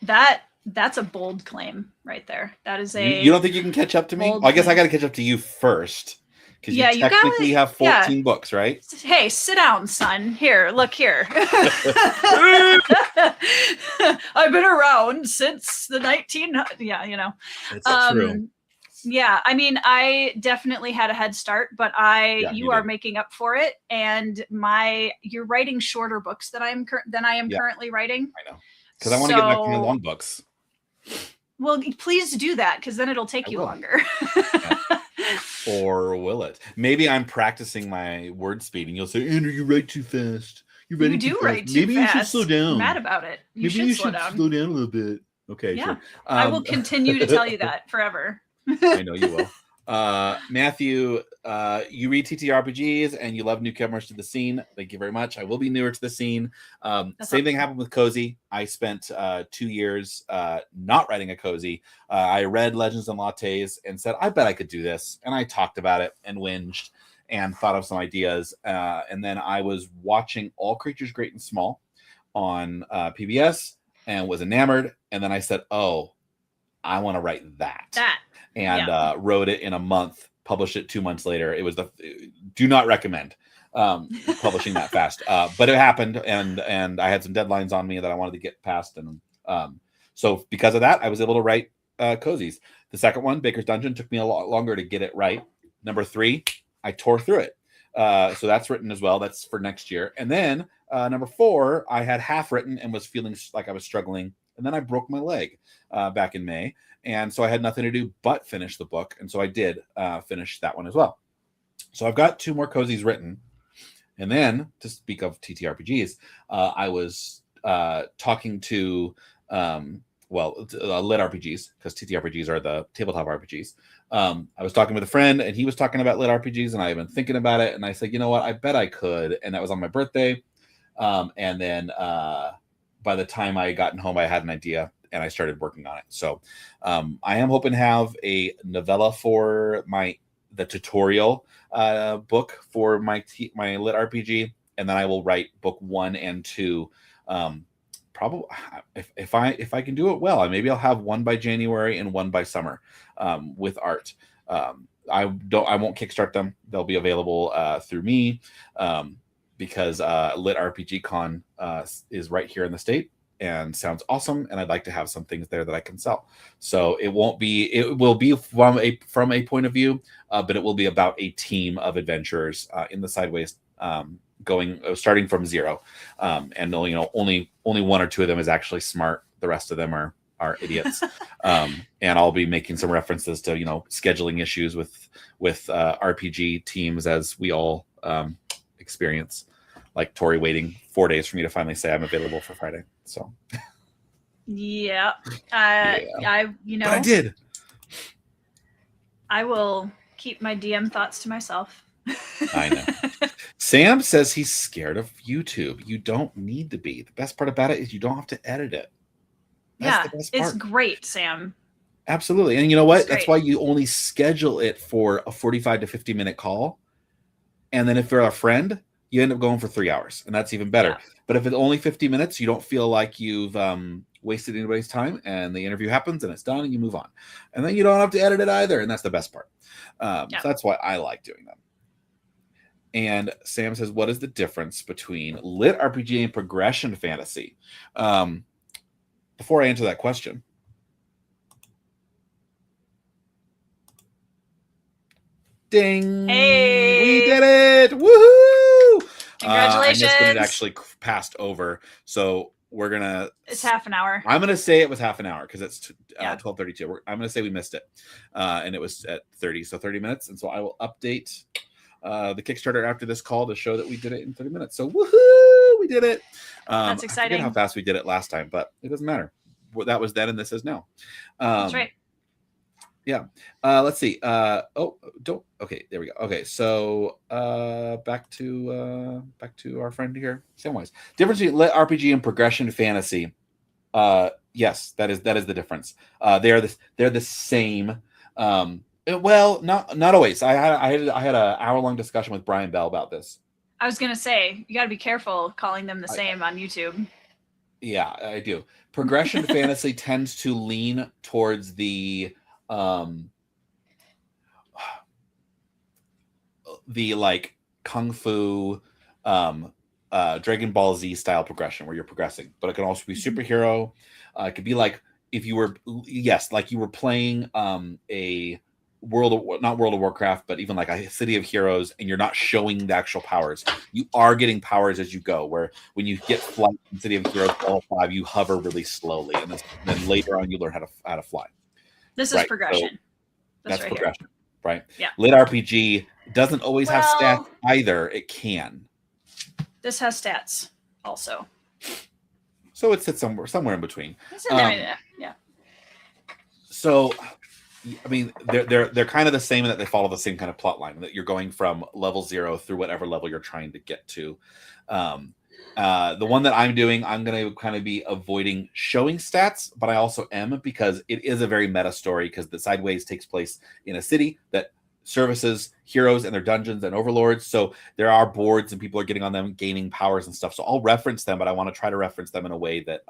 That's a bold claim right there. That is a. You don't think you can catch up to me? Well, I guess I got to catch up to you first, because you technically have 14 books, right? Hey, sit down, son. Here, look here. I've been around since the 1900s. Yeah, you know. It's true. Yeah, I mean, I definitely had a head start, but you are making up for it. And you're writing shorter books than I am currently writing. I know. Because I want to get back to my long books. Well, please do that, because then it'll take you longer. Or will it? Maybe I'm practicing my word speed, and you'll say, "Andrew, you write too fast. You do write too fast. Maybe you should slow down. I'm mad about it. Maybe you should slow down a little bit." Okay, yeah. Sure. I will continue to tell you that forever. I know you will. Matthew, you read TTRPGs and you love newcomers to the scene. Thank you very much. I will be newer to the scene. Same thing happened with Cozy. I spent 2 years not writing a Cozy. I read Legends and Lattes and said, I bet I could do this. And I talked about it and whinged and thought of some ideas. And then I was watching All Creatures Great and Small on PBS and was enamored. And then I said, oh, I want to write that. And wrote it in a month, published it 2 months later. It was do not recommend publishing that fast. But it happened, and I had some deadlines on me that I wanted to get past. And so because of that, I was able to write Cozies. The second one, Baker's Dungeon, took me a lot longer to get it right. Number 3, I tore through it. So that's written as well. That's for next year. And then number 4, I had half written and was feeling like I was struggling. And then I broke my leg back in May. And so I had nothing to do but finish the book. And so I did finish that one as well. So I've got 2 more cozies written. And then, to speak of TTRPGs, I was talking to, lit RPGs, because TTRPGs are the tabletop RPGs. I was talking with a friend, and he was talking about lit RPGs, and I have been thinking about it. And I said, you know what? I bet I could. And that was on my birthday. And then by the time I gotten home, I had an idea, and I started working on it. So I am hoping to have a novella for the tutorial book for my lit RPG, and then I will write book 1 and 2. Probably if I can do it well, maybe I'll have one by January and one by summer with art. I won't kickstart them. They'll be available through me because Lit RPG Con is right here in the state and sounds awesome, and I'd like to have some things there that I can sell. So it will be from a point of view, but it will be about a team of adventurers in the Sideways, starting from 0, and only 1 or 2 of them is actually smart. The rest of them are idiots. And I'll be making some references to scheduling issues with RPG teams, as we all experience, like Tori waiting 4 days for me to finally say I'm available for Friday. So yeah. But I did. I will keep my DM thoughts to myself. I know. Sam says he's scared of YouTube. You don't need to be. The best part about it is you don't have to edit it. That's the best part. It's great, Sam. Absolutely. And you know what? That's why you only schedule it for a 45 to 50-minute call. And then if you're a friend, you end up going for 3 hours, and that's even better. Yeah. But if it's only 50 minutes, you don't feel like you've wasted anybody's time, and the interview happens and it's done and you move on. And then you don't have to edit it either. And that's the best part. So that's why I like doing them. And Sam says, what is the difference between lit RPG and progression fantasy? Before I answer that question, ding! Hey! We did it! Woohoo! Congratulations! I missed when it actually passed over. So we're gonna. It's half an hour. I'm gonna say it was half an hour because it's 12:32. I'm gonna say we missed it, and it was at 30, so 30 minutes. And so I will update the Kickstarter after this call to show that we did it in 30 minutes. So woohoo! We did it. That's exciting. I forget how fast we did it last time, but it doesn't matter. That was then, and this is now. That's right. Yeah. Let's see. Okay, there we go. Okay, so back to our friend here, Samwise. Difference between lit RPG and progression fantasy. Yes, that is the difference. They're the same. Well, not always. I had an hour-long discussion with Brian Bell about this. I was gonna say, you got to be careful calling them the same on YouTube. Yeah, I do. Progression fantasy tends to lean towards the like kung fu, Dragon Ball Z style progression where you're progressing, but it can also be superhero. It could be like if you were, like you were playing a not World of Warcraft, but even like a City of Heroes, and you're not showing the actual powers. You are getting powers as you go, where when you get flight in City of Heroes Level 5, you hover really slowly, and then later on you learn how to fly. This is progression. So that's right progression, right? Yeah. Lit RPG doesn't always have stats either. It can. This has stats also. So it sits somewhere in between. It's in there, yeah. So, I mean, they're kind of the same in that they follow the same kind of plot line, that you're going from level 0 through whatever level you're trying to get to. The one that I'm doing, I'm going to kind of be avoiding showing stats, but I also am, because it is a very meta story, because the Sideways takes place in a city that services heroes and their dungeons and overlords. So there are boards and people are getting on them, gaining powers and stuff. So I'll reference them, but I want to try to reference them in a way that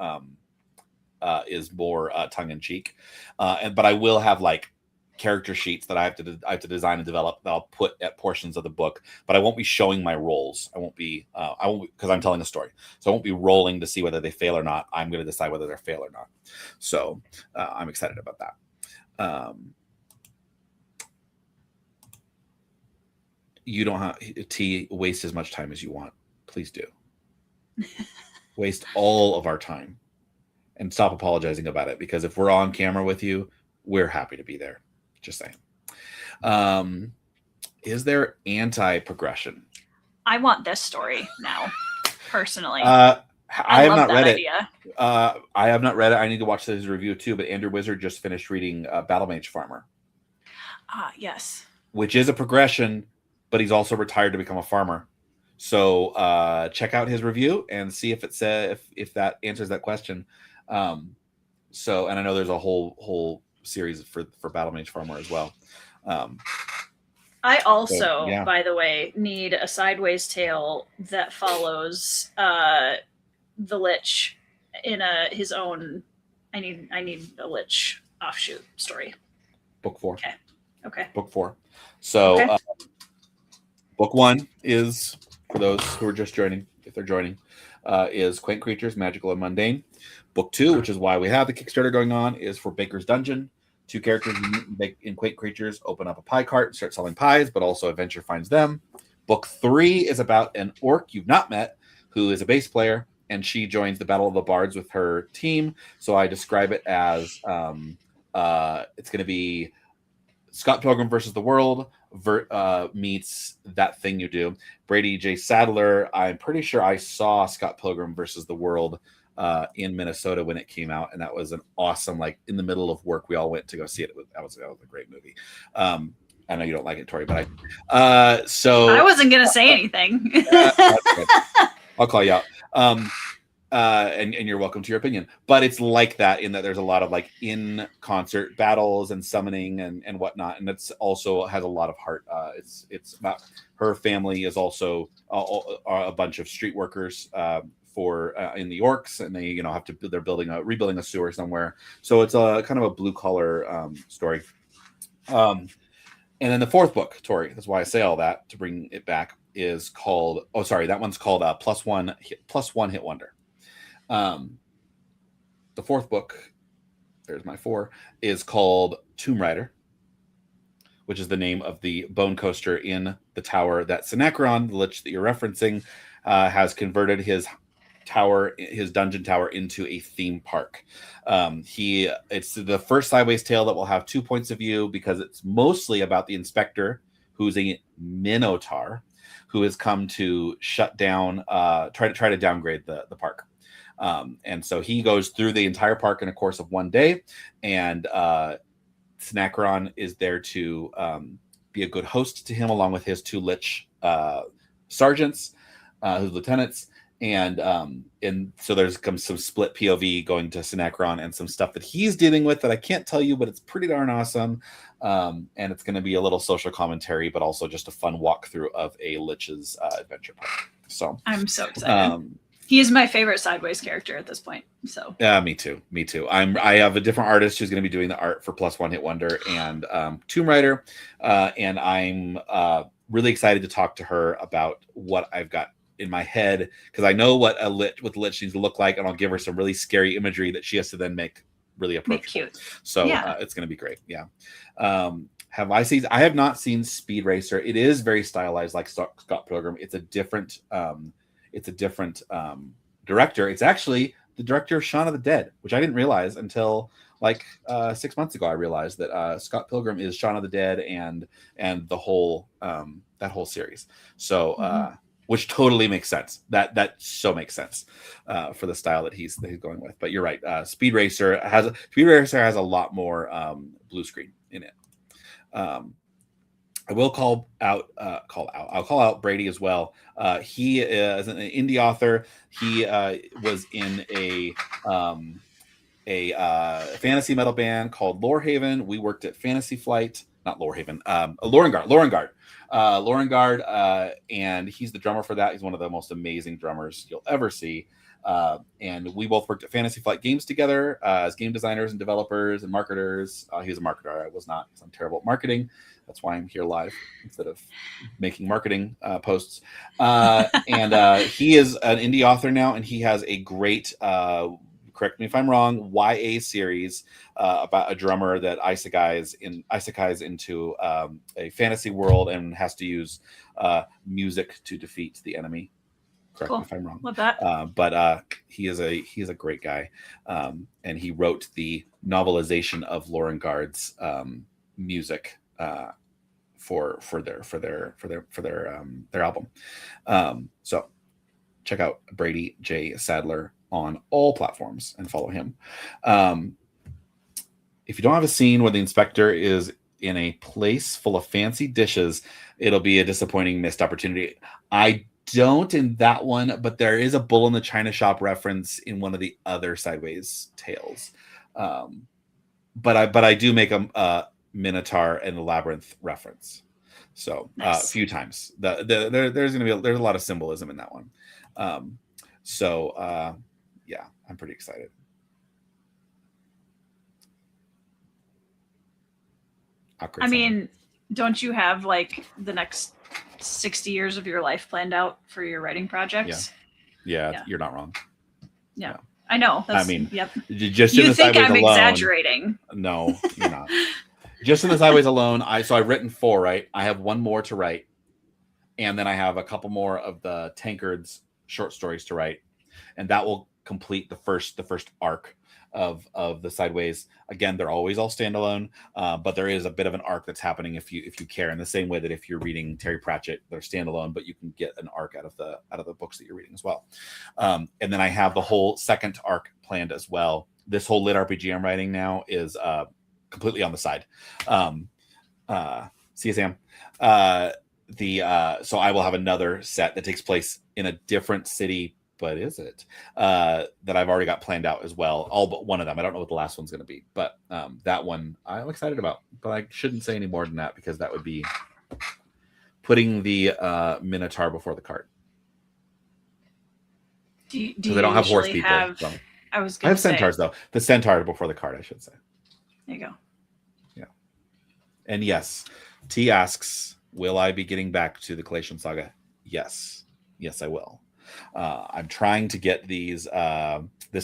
is more tongue-in-cheek. But I will have like character sheets that I have to design and develop that I'll put at portions of the book, but I won't be showing my rolls. I won't because I'm telling a story. So I won't be rolling to see whether they fail or not. I'm going to decide whether they fail or not. So I'm excited about that. You don't have to waste as much time as you want. Please do. Waste all of our time and stop apologizing about it, because if we're on camera with you, we're happy to be there. Just saying. Is there anti-progression? I want this story now, personally. I have not read idea. it. I have not read it. I need to watch his review too. But Andrew Wizard just finished reading Battle Mage Farmer. Yes. Which is a progression, but he's also retired to become a farmer. So check out his review and see if it says if that answers that question. So, and I know there's a whole series for Battle Mage Farmer as well. I also, by the way, need a sideways tale that follows the Lich in his own. I need a Lich offshoot story. Book 4. Okay. Book 4. So, book 1 is, for those who are just joining, if they're joining, is Quaint Creatures, Magical and Mundane. Book 2, which is why we have the Kickstarter going on, is for Baker's Dungeon. 2 characters in Quaint Creatures open up a pie cart and start selling pies, but also adventure finds them. Book 3 is about an orc you've not met who is a bass player, and she joins the Battle of the Bards with her team. So I describe it as it's going to be Scott Pilgrim versus the World meets That Thing You Do. Brady J. Sadler, I'm pretty sure I saw Scott Pilgrim versus the World in Minnesota when it came out, and that was an awesome, like, in the middle of work, we all went to go see it. That was a great movie. I know you don't like it, Tori, but so I wasn't gonna say anything. I'll call you out. And you're welcome to your opinion, but it's like that in that there's a lot of like in concert battles and summoning and whatnot, and it's also has a lot of heart. It's about her family is also a bunch of street workers for in the orcs, and they have to they're rebuilding a sewer somewhere, so it's a kind of a blue collar story. And then the 4th book, Tori, that's why I say all that to bring it back, is called that one's called Plus One Hit Wonder. The 4th book, there's my 4, is called Tomb Rider, which is the name of the bone coaster in the tower that Synachron, the Lich that you're referencing, has converted his dungeon tower into a theme park. It's the first sideways tale that will have 2 points of view, because it's mostly about the inspector, who's a minotaur, who has come to shut down, try to downgrade the park. And so he goes through the entire park in a course of one day, and Synachron is there to be a good host to him, along with his 2 Lich sergeants, his lieutenants. And so there's some split POV going to Synachron and some stuff that he's dealing with that I can't tell you, but it's pretty darn awesome. And it's going to be a little social commentary, but also just a fun walkthrough of a Lich's adventure park. So I'm so excited. He is my favorite sideways character at this point. So yeah, me too. I have a different artist who's going to be doing the art for Plus One Hit Wonder and Tomb Raider, and I'm really excited to talk to her about what I've got in my head, because I know what the Lich needs to look like, and I'll give her some really scary imagery that she has to then make really approachable. Cute. So it's going to be great. Yeah. I have not seen Speed Racer. It is very stylized, like Scott Pilgrim. It's a different director. It's actually the director of Shaun of the Dead, which I didn't realize until like 6 months ago. I realized that Scott Pilgrim is Shaun of the Dead and the whole that whole series. So which totally makes sense. That so makes sense for the style that he's going with. But you're right. Speed Racer has a lot more blue screen in it. I will call out. I'll call out Brady as well. He is an indie author. He was in a fantasy metal band called Lorehaven. We worked at Fantasy Flight, not Lorehaven, Lorengard, and he's the drummer for that. He's one of the most amazing drummers you'll ever see. And we both worked at Fantasy Flight Games together as game designers and developers and marketers. He was a marketer. I was not, because I'm terrible at marketing. That's why I'm here live instead of making marketing posts. And he is an indie author now, and he has a great correct me if I'm wrong, YA series about a drummer that isekais into a fantasy world and has to use music to defeat the enemy. Correct me if I'm wrong. Love that. But he is a great guy, and he wrote the novelization of Lorengard's music for their album. So check out Brady J. Sadler on all platforms and follow him. If you don't have a scene where the inspector is in a place full of fancy dishes, it'll be a disappointing missed opportunity. I don't in that one, but there is a bull in the china shop reference in one of the other Sideways tales. But I do make a Minotaur and the Labyrinth reference. So Nice. A few times. There's going to be there's a lot of symbolism in that one. Yeah, I'm pretty excited. I mean, don't you have like the next 60 years of your life planned out for your writing projects? Yeah. You're not wrong. Yeah. I know. I mean, yep. Just you in the think Sideways I'm alone, exaggerating? No, you're not. Just in the Sideways alone, I've written 4, right? I have 1 more to write, and then I have a couple more of the Tankards short stories to write, and that will complete the first arc of the Sideways. Again, they're always all standalone, but there is a bit of an arc that's happening if you care. In the same way that if you're reading Terry Pratchett, they're standalone, but you can get an arc out of the books that you're reading as well. And then I have the whole second arc planned as well. This whole lit RPG I'm writing now is completely on the side. See you, Sam. So I will have another set that takes place in a different city, but is it that I've already got planned out as well? All but one of them. I don't know what the last one's going to be, but that one I'm excited about. But I shouldn't say any more than that because that would be putting the Minotaur before the cart. Do they don't have horse people. So. I have centaurs though. The centaur before the cart, I should say. There you go. Yeah. And yes, T asks, will I be getting back to the Collation Saga? Yes, I will. I'm trying to get this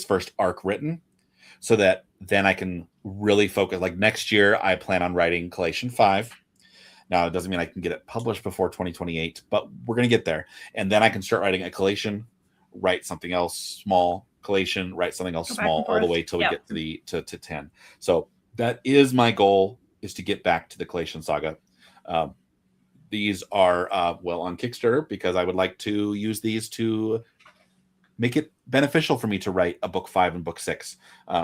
first arc written so that then I can really focus. Like next year, I plan on writing Collation 5. Now, it doesn't mean I can get it published before 2028, but we're going to get there. And then I can start writing a Collation, write something else small, Collation, write something else small, all the way till we get to 10. So that is my goal, is to get back to the Collation Saga. These are on Kickstarter because I would like to use these to make it beneficial for me to write a book 5 and book 6.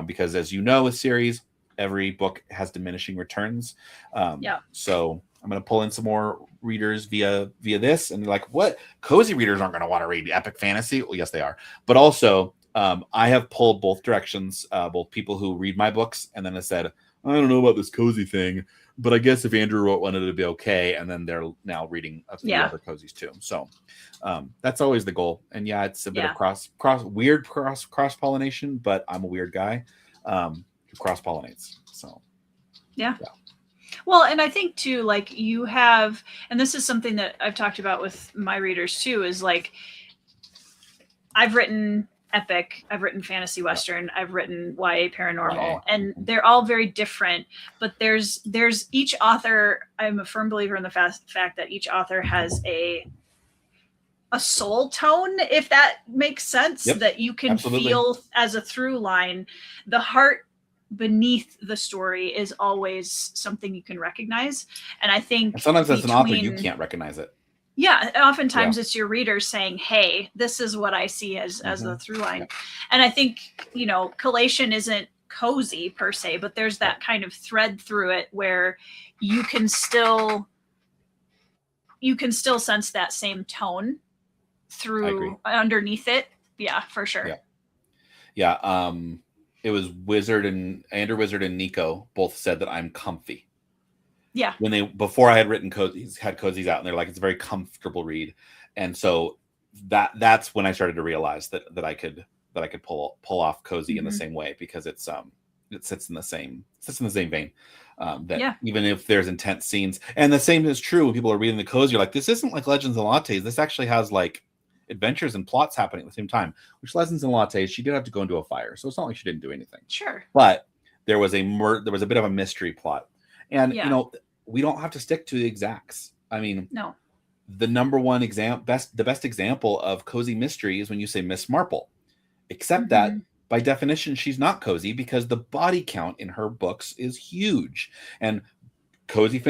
Because as you know, a series, every book has diminishing returns. So I'm going to pull in some more readers via this. And they're like, what? Cozy readers aren't going to want to read epic fantasy. Well, yes, they are. But also, I have pulled both directions, both people who read my books and then have said, I don't know about this cozy thing, but I guess if Andrew wrote one, it'd be okay. And then they're now reading a few other cozies too. So that's always the goal. And it's a bit of cross pollination, but I'm a weird guy who cross pollinates. So yeah. Well, and I think too, like you have, and this is something that I've talked about with my readers too, is like I've written epic, I've written fantasy western, I've written YA paranormal, and they're all very different, but there's each author, I'm a firm believer in the fact that each author has a soul tone, if that makes sense, that you can feel as a through line. The heart beneath the story is always something you can recognize, and I think sometimes as an author you can't recognize it. Yeah, oftentimes it's your readers saying, hey, this is what I see as the through line. And I think, collation isn't cozy per se, but there's that kind of thread through it where you can still sense that same tone through underneath it. Yeah, for sure. Yeah. It was Andrew Wizard and Nico both said that I'm comfy. Yeah. Before I had written cozies out, and they're like, it's a very comfortable read. And so that's when I started to realize that I could pull off cozy in the same way, because it sits in the same vein. Even if there's intense scenes, and the same is true when people are reading the cozy, you're like, this isn't like Legends and Lattes. This actually has adventures and plots happening at the same time. Which Lessons in Lattes, she did have to go into a fire, so it's not like she didn't do anything. Sure. But there was a bit of a mystery plot, and Yeah. you know, we don't have to stick to the exacts. I mean, No. the number one the best example of cozy mystery is when you say Miss Marple, except that by definition she's not cozy because the body count in her books is huge, and cozy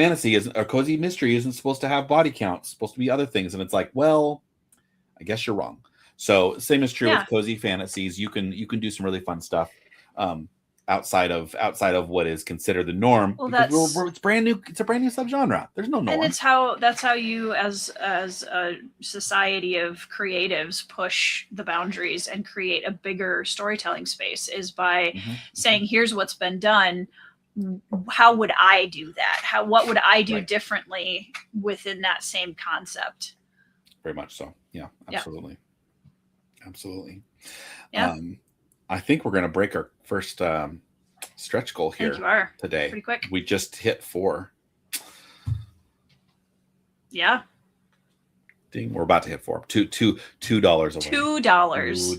mystery isn't supposed to have body count. It's supposed to be other things, and it's like, well, I guess you're wrong. So same is true with cozy fantasies. You can do some really fun stuff outside of what is considered the norm. Well, it's brand new. It's a brand new subgenre. There's no norm. And that's how you, as a society of creatives, push the boundaries and create a bigger storytelling space, is by saying, here's what's been done. How would I do that? What would I do differently within that same concept? Very much so. Yeah, absolutely. Yeah. Absolutely. Yeah. I think we're going to break our first stretch goal here today. Pretty quick. We just hit 4. Yeah. Ding. We're about to hit 4. $2 away. $2.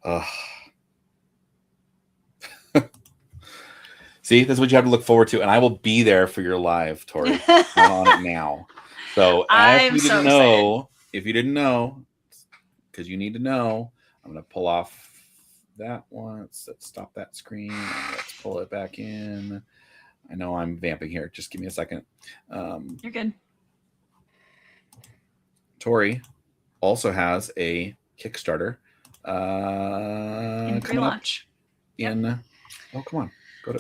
away. See, this is what you have to look forward to, and I will be there for your live, Tori. I'm on it now. So if you didn't know, because you need to know, I'm going to pull off that one. Let's stop that screen. Let's pull it back in. I know I'm vamping here. Just give me a second. You're good. Tori also has a Kickstarter in pre-launch. Oh, come on.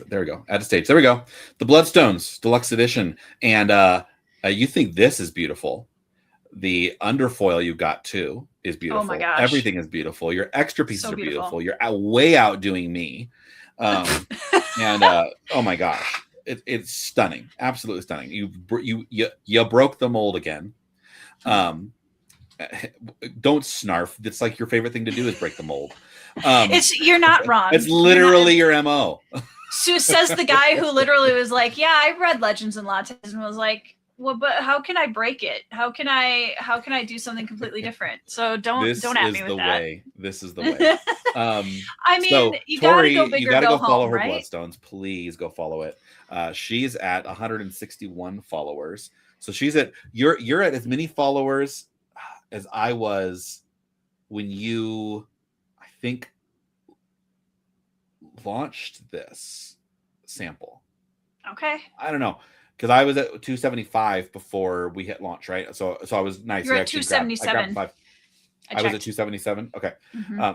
There we go. Add a stage. There we go. The Bloodstones Deluxe Edition. And you think this is beautiful. The underfoil you got too is beautiful. Oh my gosh. Everything is beautiful. Your extra pieces are beautiful. You're way outdoing me. And oh my gosh. It's stunning. Absolutely stunning. You broke the mold again. Don't snarf. It's like your favorite thing to do is break the mold. You're not wrong. It's literally your MO. So says the guy who literally was like, yeah, I read Legends and Lattes, and was like, well, but how can I break it? How can I do something completely different? So don't at me with that. This is the way. I mean, so, you Tori, gotta go big you or gotta go follow home, her right? Bloodstones. Please go follow it. She's at 161 followers. So you're at as many followers as I was when you, I think, launched this sample. Okay. I don't know, because I was at 275 before we hit launch, right? So I was nice. You're at 277. I was at 277. Okay,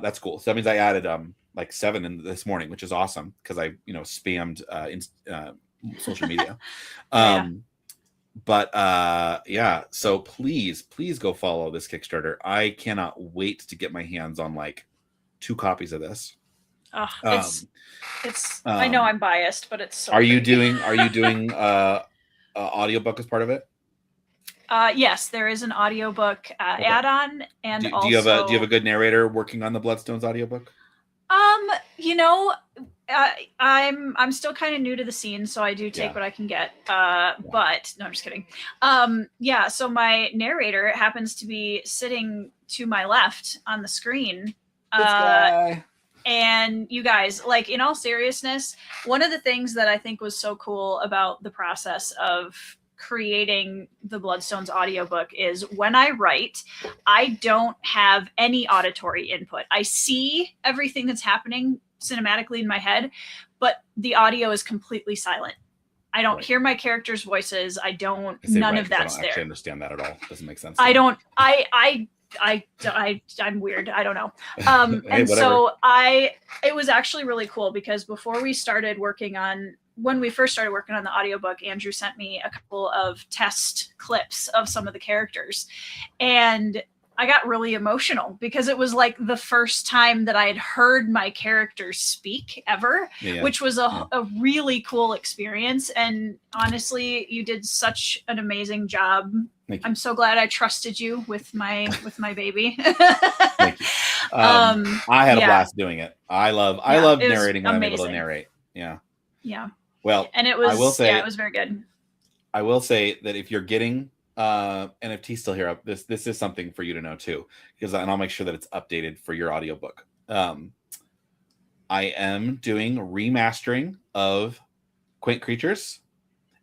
that's cool. So that means I added like 7 in this morning, which is awesome because I spammed social media. But yeah, so please go follow this Kickstarter. I cannot wait to get my hands on like 2 copies of this. It's I know I'm biased, but it's so Are you doing audiobook as part of it? Yes, there is an audiobook add-on, and do you have a good narrator working on the Bloodstones audiobook? I'm still kind of new to the scene, so I do take what I can get. But no, I'm just kidding. So my narrator happens to be sitting to my left on the screen. This guy. And you guys, like, in all seriousness, one of the things that I think was so cool about the process of creating the Bloodstones audiobook is when I write, I don't have any auditory input. I see everything that's happening cinematically in my head, but the audio is completely silent. I don't hear my characters' voices. None of that's there. I don't actually understand that at all. Doesn't make sense. I'm weird. I don't know. And so it was actually really cool because when we first started working on the audiobook, Andrew sent me a couple of test clips of some of the characters, and I got really emotional because it was like the first time that I had heard my characters speak ever, which was a really cool experience. And honestly, you did such an amazing job. I'm so glad I trusted you with my baby. Thank you. I had a blast doing it. I love narrating when I'm able to narrate. Yeah. Yeah. Well, and it was, it was very good. I will say that if you're getting NFT still here. This is something for you to know too, and I'll make sure that it's updated for your audiobook. I am doing remastering of Quaint Creatures,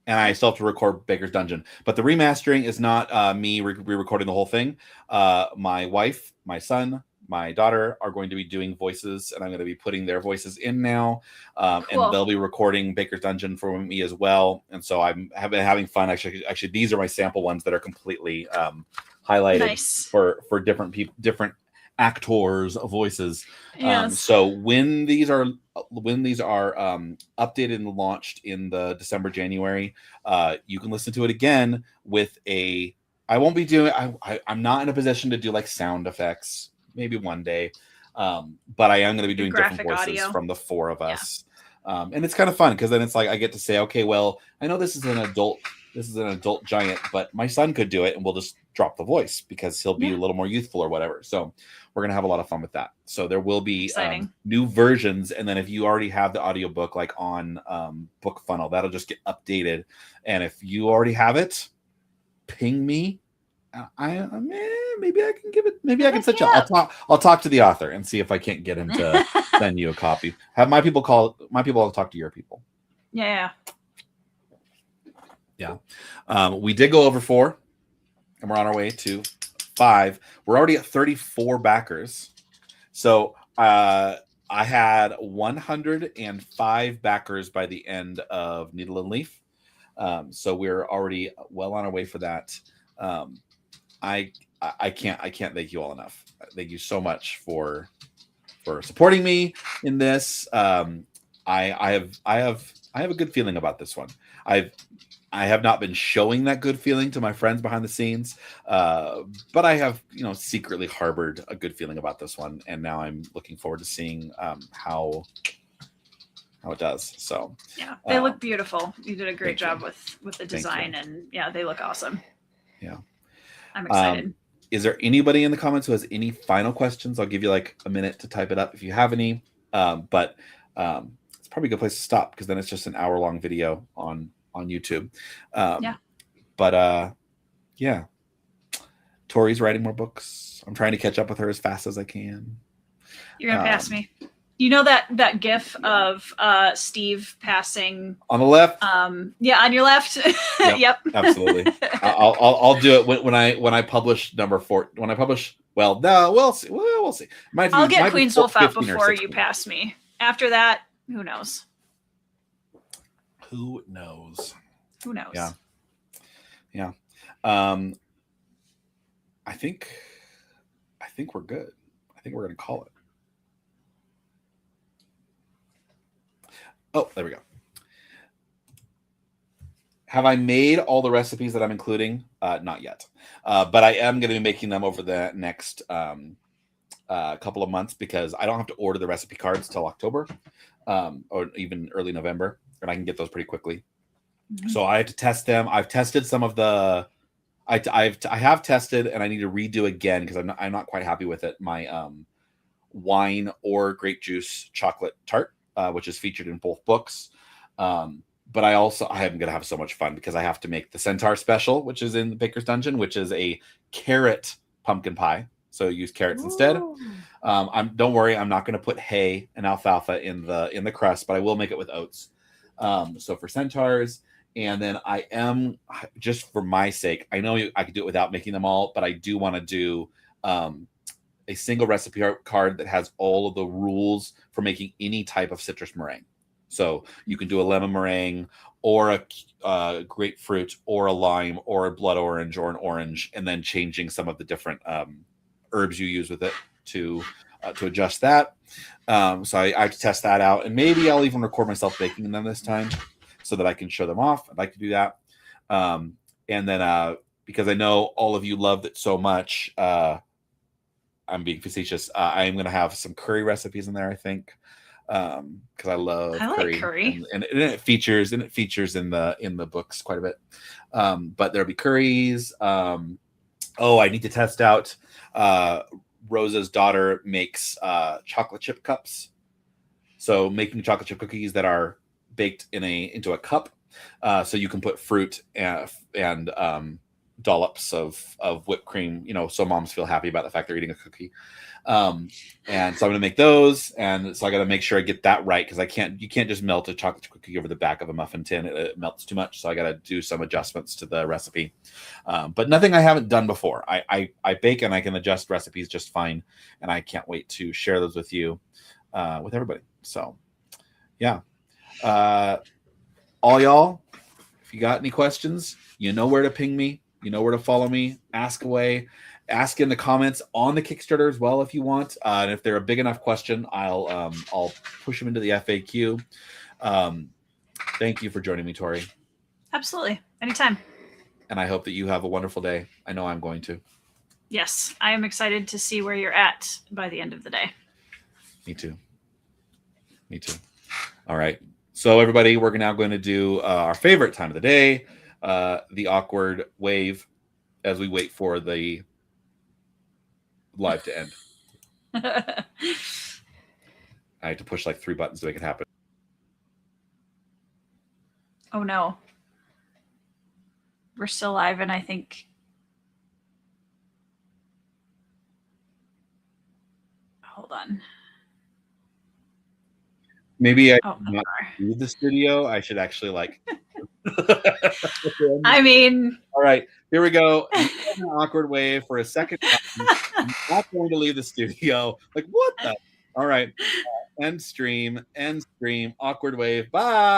and I still have to record Baker's Dungeon. But the remastering is not me re-recording the whole thing. My wife, my son, my daughter are going to be doing voices, and I'm going to be putting their voices in now. Cool. And they'll be recording Baker's Dungeon for me as well. And so I'm having fun. Actually, these are my sample ones that are completely highlighted for different people, different actors' voices. Yes. So when these are updated and launched in the December, January, you can listen to it again with a. I won't be doing. I'm not in a position to do like sound effects. Maybe one day, but I am going to be doing different voices audio from the four of us, and it's kind of fun because then it's like I get to say, okay, well, I know this is an adult giant, but my son could do it, and we'll just drop the voice because he'll be a little more youthful or whatever. So we're gonna have a lot of fun with that. So there will be new versions, and then if you already have the audiobook like on Book Funnel, that'll just get updated. And if you already have it, ping me. Maybe I can give it. Maybe I can set you. I'll talk to the author and see if I can't get him to send you a copy. Have my people call. My people will talk to your people. Yeah. We did go over 4, and we're on our way to 5. We're already at 34 backers. So I had 105 backers by the end of Needle and Leaf. So we're already well on our way for that. I can't thank you all enough. Thank you so much for supporting me in this. I have a good feeling about this one. I have not been showing that good feeling to my friends behind the scenes, but I have secretly harbored a good feeling about this one, and now I'm looking forward to seeing how it does. So they look beautiful. You did a great job with the design, and they look awesome. Yeah. I'm excited. Is there anybody in the comments who has any final questions? I'll give you like a minute to type it up if you have any. But it's probably a good place to stop because then it's just an hour-long video on YouTube. But Tori's writing more books. I'm trying to catch up with her as fast as I can. You're gonna pass me. You know that GIF of Steve passing on the left? On your left. Yep. Absolutely. I'll do it when I publish number 4. When I publish, we'll see. We'll see. I'll get Queen's Wolf out before you pass me. After that, who knows? Who knows? Yeah. I think we're good. I think we're gonna call it. Oh, there we go. Have I made all the recipes that I'm including? Not yet. But I am going to be making them over the next couple of months because I don't have to order the recipe cards till October or even early November, and I can get those pretty quickly. Mm-hmm. So I have to test them. I've tested some of the. I have tested, and I need to redo again because I'm not quite happy with it. My wine or grape juice chocolate tart. Which is featured in both books. But I am going to have so much fun because I have to make the Centaur special, which is in Baker's Dungeon, which is a carrot pumpkin pie. So use carrots instead. Don't worry, I'm not going to put hay and alfalfa in the crust, but I will make it with oats. So for Centaurs, and then I am, just for my sake, I know I could do it without making them all, but I do want to do a single recipe card that has all of the rules for making any type of citrus meringue. So you can do a lemon meringue or a grapefruit or a lime or a blood orange or an orange, and then changing some of the different herbs you use with it to adjust that. So I have to test that out, and maybe I'll even record myself baking them this time so that I can show them off. I'd like to do that. And then because I know all of you loved it so much, I'm being facetious. I am going to have some curry recipes in there, I think, because I love curry. Like curry. And it features in the books quite a bit. But there'll be curries. I need to test out. Rosa's daughter makes chocolate chip cups. So making chocolate chip cookies that are baked into a cup. So you can put fruit and dollops of whipped cream, so moms feel happy about the fact they're eating a cookie. And so I'm gonna make those, and so I got to make sure I get that right, because you can't just melt a chocolate cookie over the back of a muffin tin. It melts too much, so I got to do some adjustments to the recipe. But nothing I haven't done before. I bake and I can adjust recipes just fine, and I can't wait to share those with you, with everybody. So yeah, all y'all, if you got any questions, you know where to ping me. You know where to follow me. Ask away. Ask in the comments on the Kickstarter as well if you want. And if they're a big enough question, I'll push them into the FAQ. Thank you for joining me, Tori. Absolutely. Anytime. And I hope that you have a wonderful day. I know I'm going to. Yes, I am excited to see where you're at by the end of the day. Me too. All right. So everybody, we're now going to do our favorite time of the day, the awkward wave, as we wait for the live to end. I had to push like 3 buttons to make it happen. Oh no. We're still live, and I think... Hold on. Maybe I should not leave the studio. I should actually I mean... All right, here we go. An awkward wave for a second time. I'm not going to leave the studio. Like, what the? All right. End stream. Awkward wave. Bye.